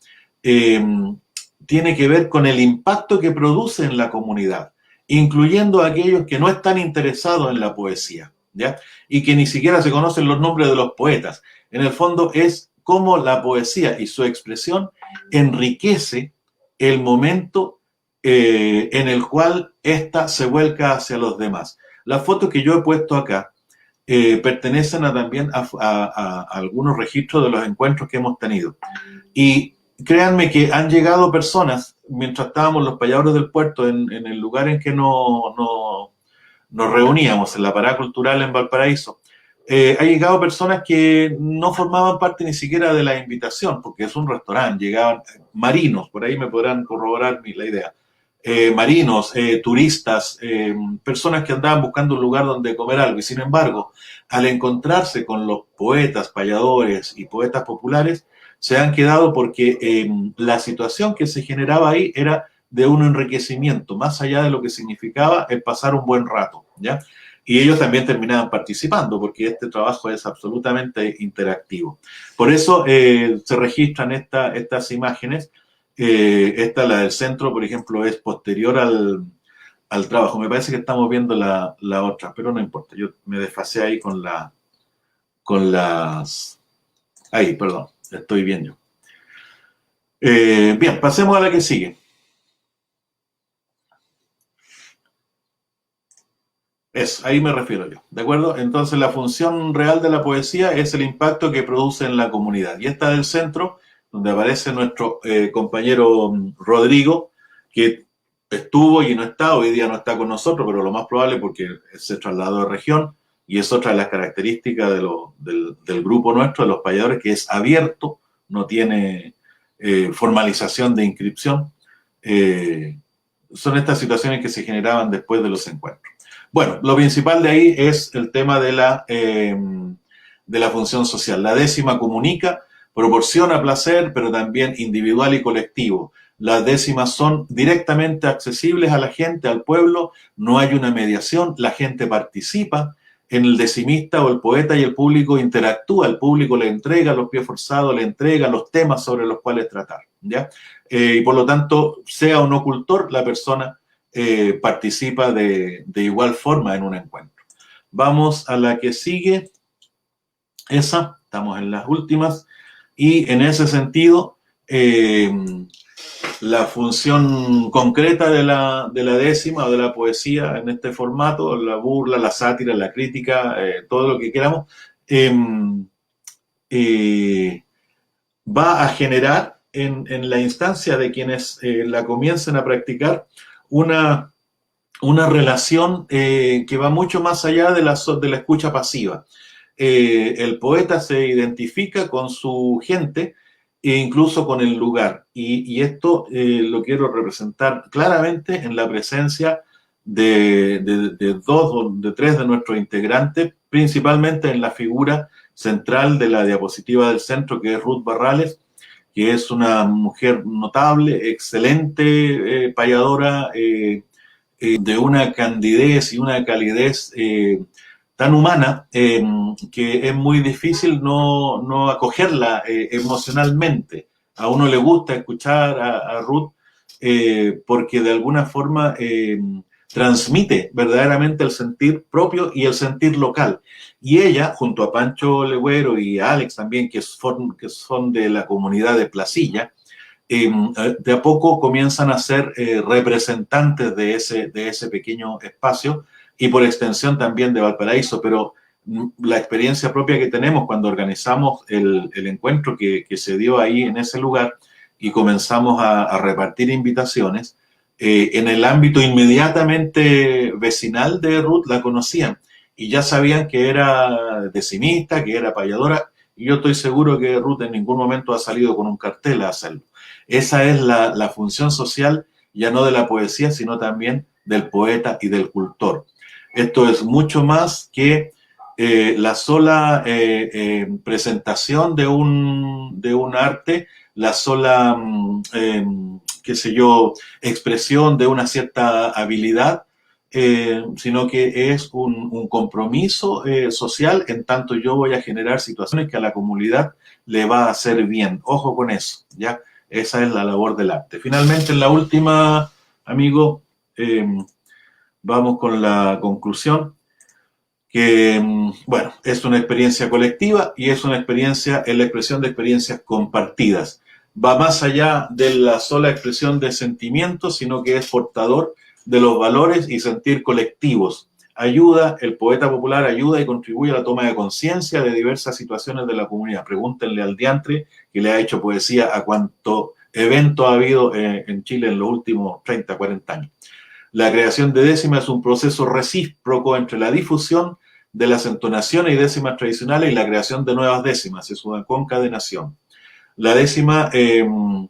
tiene que ver con el impacto que produce en la comunidad, incluyendo a aquellos que no están interesados en la poesía, ¿ya? Y que ni siquiera se conocen los nombres de los poetas. En el fondo es cómo la poesía y su expresión enriquece el momento en el cual ésta se vuelca hacia los demás. Las fotos que yo he puesto acá pertenecen también a algunos registros de los encuentros que hemos tenido. Y créanme que han llegado personas, mientras estábamos los payadores del puerto, en el lugar en que nos reuníamos, en la parada cultural en Valparaíso, han llegado personas que no formaban parte ni siquiera de la invitación, porque es un restaurante, llegaban marinos, por ahí me podrán corroborar la idea, marinos, turistas, personas que andaban buscando un lugar donde comer algo, y sin embargo, al encontrarse con los poetas, payadores y poetas populares, se han quedado porque la situación que se generaba ahí era de un enriquecimiento, más allá de lo que significaba el pasar un buen rato, ¿ya? y ellos también terminaban participando, porque este trabajo es absolutamente interactivo. Por eso se registran estas imágenes. Esta, la del centro, por ejemplo, es posterior al trabajo. Me parece que estamos viendo la otra, pero no importa. Yo me desfasé ahí con las... Ahí, perdón, estoy bien yo. Bien, pasemos a la que sigue. Ahí me refiero yo, ¿de acuerdo? Entonces la función real de la poesía es el impacto que produce en la comunidad. Y esta del centro, donde aparece nuestro compañero Rodrigo, que estuvo y no está, hoy día no está con nosotros, pero lo más probable porque se trasladó de región, y es otra de las características del grupo nuestro, de los payadores, que es abierto, no tiene formalización de inscripción. Son estas situaciones que se generaban después de los encuentros. Bueno, lo principal de ahí es el tema de la función social. La 10ª comunica, proporciona placer, pero también individual y colectivo. Las 10 son directamente accesibles a la gente, al pueblo, no hay una mediación, la gente participa en el decimista o el poeta y el público interactúa, el público le entrega los pies forzados, le entrega los temas sobre los cuales tratar, ¿ya? Y por lo tanto, sea o no cultor, la persona participa de igual forma en un encuentro. Vamos a la que sigue, esa, estamos en las últimas, y en ese sentido, la función concreta de la 10ª o de la poesía en este formato, la burla, la sátira, la crítica, todo lo que queramos, va a generar en la instancia de quienes la comiencen a practicar una relación que va mucho más allá de la escucha pasiva. El poeta se identifica con su gente e incluso con el lugar. Y esto lo quiero representar claramente en la presencia de 2 o de 3 de nuestros integrantes, principalmente en la figura central de la diapositiva del centro, que es Ruth Barrales, que es una mujer notable, excelente payadora, de una candidez y una calidez tan humana que es muy difícil no acogerla emocionalmente. A uno le gusta escuchar a Ruth porque de alguna forma transmite verdaderamente el sentir propio y el sentir local. Y ella, junto a Pancho Legüero y a Alex también, que son de la comunidad de Placilla, de a poco comienzan a ser representantes de ese pequeño espacio y por extensión también de Valparaíso, pero la experiencia propia que tenemos cuando organizamos el encuentro que se dio ahí en ese lugar y comenzamos a repartir invitaciones, en el ámbito inmediatamente vecinal de Ruth la conocían y ya sabían que era decimista, que era payadora, y yo estoy seguro que Ruth en ningún momento ha salido con un cartel a hacerlo. Esa es la función social, ya no de la poesía, sino también del poeta y del cultor. Esto es mucho más que la sola presentación de un arte, la sola, qué sé yo, expresión de una cierta habilidad, sino que es un compromiso social, en tanto yo voy a generar situaciones que a la comunidad le va a hacer bien. Ojo con eso, ¿ya? Esa es la labor del arte. Finalmente, en la última, amigo, vamos con la conclusión, que, bueno, es una experiencia colectiva y es una experiencia, es la expresión de experiencias compartidas. Va más allá de la sola expresión de sentimientos, sino que es portador de los valores y sentir colectivos. Ayuda, el poeta popular ayuda y contribuye a la toma de conciencia de diversas situaciones de la comunidad. Pregúntenle al diantre, que le ha hecho poesía a cuánto evento ha habido en Chile en los últimos 30, 40 años. La creación de décimas es un proceso recíproco entre la difusión de las entonaciones y décimas tradicionales y la creación de nuevas décimas. Es una concadenación. La décima, en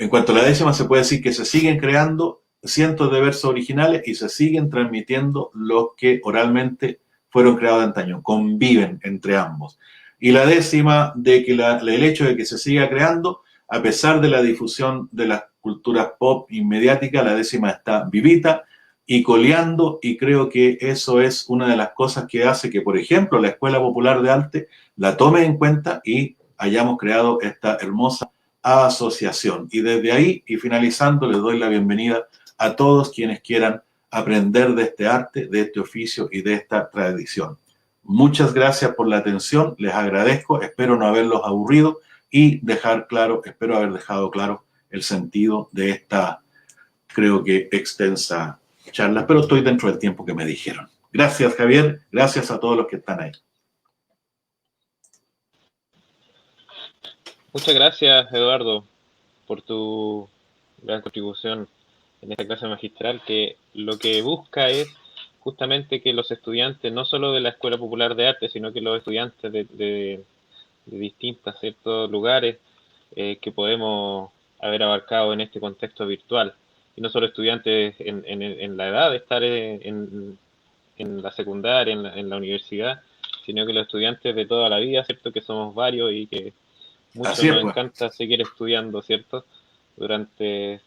cuanto a la décima, se puede decir que se siguen creando cientos de versos originales y se siguen transmitiendo los que oralmente fueron creados antaño, conviven entre ambos. Y la décima, de que el hecho de que se siga creando, a pesar de la difusión de las culturas pop y mediáticas, la décima está vivita y coleando, y creo que eso es una de las cosas que hace que, por ejemplo, la Escuela Popular de Arte la tome en cuenta y hayamos creado esta hermosa asociación. Y desde ahí, y finalizando, les doy la bienvenida a todos quienes quieran aprender de este arte, de este oficio y de esta tradición. Muchas gracias por la atención, les agradezco, espero no haberlos aburrido y espero haber dejado claro el sentido de esta, creo que extensa charla, pero estoy dentro del tiempo que me dijeron. Gracias, Javier, gracias a todos los que están ahí. Muchas gracias, Eduardo, por tu gran contribución en esta clase magistral, que lo que busca es justamente que los estudiantes, no solo de la Escuela Popular de Arte, sino que los estudiantes de distintos ciertos lugares que podemos haber abarcado en este contexto virtual, y no solo estudiantes en la edad de estar en la secundaria, en la universidad, sino que los estudiantes de toda la vida, ¿cierto? Que somos varios y que muchos nos encanta seguir estudiando, ¿cierto? Durante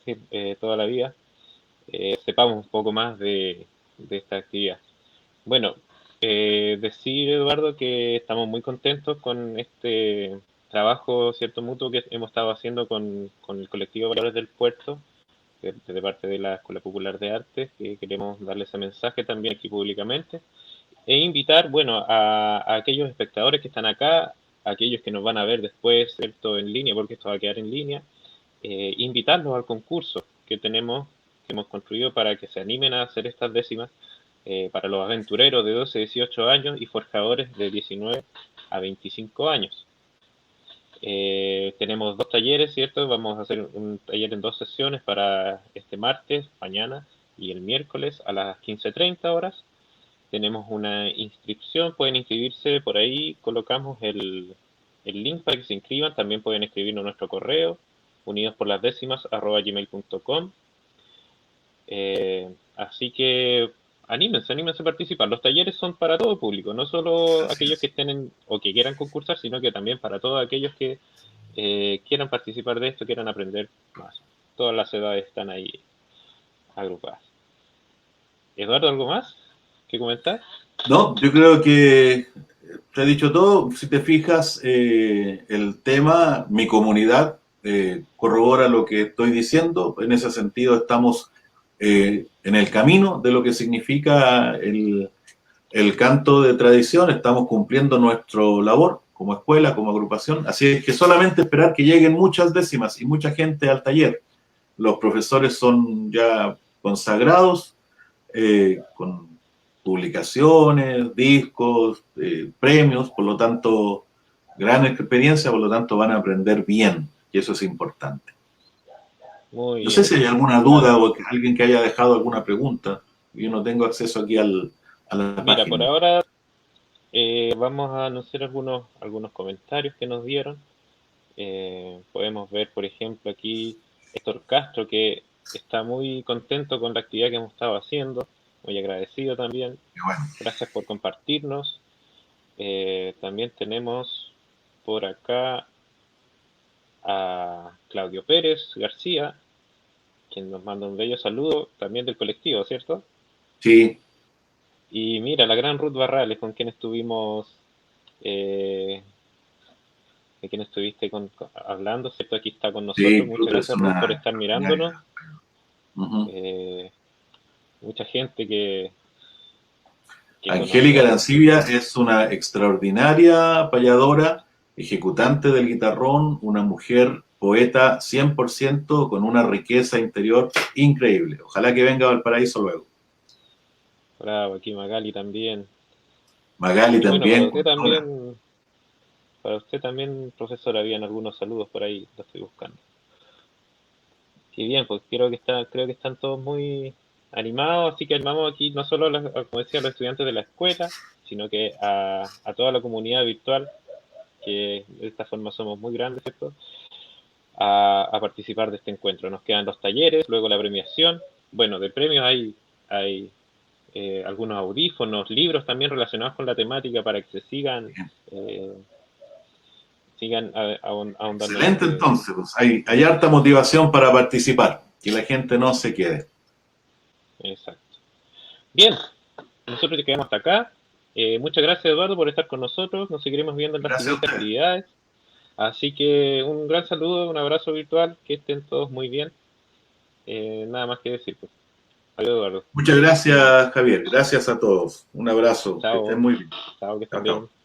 toda la vida, sepamos un poco más de esta actividad. Bueno, decir, Eduardo, que estamos muy contentos con este trabajo, ¿cierto?, mutuo que hemos estado haciendo con el colectivo Valores del Puerto, de parte de la Escuela Popular de Arte, que queremos darle ese mensaje también aquí públicamente, e invitar, bueno, a aquellos espectadores que están acá, a aquellos que nos van a ver después, ¿cierto?, en línea, porque esto va a quedar en línea, invitarlos al concurso que hemos construido para que se animen a hacer estas décimas, para los aventureros de 12 a 18 años y forjadores de 19 a 25 años. Tenemos 2 talleres, ¿cierto? Vamos a hacer un taller en 2 sesiones para este martes, mañana y el miércoles a las 15:30 horas. Tenemos una inscripción, pueden inscribirse por ahí, colocamos el link para que se inscriban, también pueden escribirnos a nuestro correo, unidosporlasdécimas@gmail.com. Así que anímense a participar. Los talleres son para todo público, no solo aquellos que estén o que quieran concursar, sino que también para todos aquellos que quieran participar de esto, quieran aprender más. Todas las edades están ahí agrupadas. Eduardo, ¿algo más que comentar? No, yo creo que te he dicho todo. Si te fijas, el tema, mi comunidad, corrobora lo que estoy diciendo. En ese sentido, estamos en el camino de lo que significa el canto de tradición. Estamos cumpliendo nuestra labor como escuela, como agrupación. Así es que solamente esperar que lleguen muchas décimas y mucha gente al taller. Los profesores son ya consagrados, con publicaciones, discos, premios, por lo tanto, gran experiencia, por lo tanto van a aprender bien, y eso es importante. Muy bien. No sé si hay alguna duda o alguien que haya dejado alguna pregunta. Yo no tengo acceso aquí a la página. Mira, por ahora vamos a anunciar algunos comentarios que nos dieron. Podemos ver, por ejemplo, aquí Héctor Castro, que está muy contento con la actividad que hemos estado haciendo. Muy agradecido también. Bueno. Gracias por compartirnos. También tenemos por acá a Claudio Pérez García, quien nos manda un bello saludo también del colectivo, ¿cierto? Sí. Y mira, la gran Ruth Barrales, con quien estuvimos, de quien estuviste hablando, ¿cierto? Aquí está con nosotros. Sí, muchas gracias, Ruth, por estar mirándonos. Mucha gente que Angélica Arancibia es una extraordinaria payadora, ejecutante del guitarrón, una mujer poeta 100% con una riqueza interior increíble. Ojalá que venga a Valparaíso luego. Bravo, aquí Magali también. Magali también. Bueno, para usted también, profesor, habían algunos saludos por ahí, lo estoy buscando. Y bien, pues creo que están todos muy animados, así que animamos aquí no solo, como decía, a los estudiantes de la escuela, sino que a toda la comunidad virtual, que de esta forma somos muy grandes, ¿cierto?, a participar de este encuentro. Nos quedan los talleres, luego la premiación. Bueno, de premios hay algunos audífonos, libros también relacionados con la temática para que se sigan ahondando. Excelente, entonces, pues, hay harta motivación para participar, que la gente no se quede. Exacto. Bien, nosotros ya quedamos hasta acá. Muchas gracias, Eduardo, por estar con nosotros. Nos seguiremos viendo en las Gracias a siguientes ustedes. actividades. Así que un gran saludo, un abrazo virtual, que estén todos muy bien. Nada más que decir, pues. Adiós, Eduardo. Muchas gracias, Javier. Gracias a todos. Un abrazo. Que estén Chao, muy bien. chao, que estén Chao, chao. bien.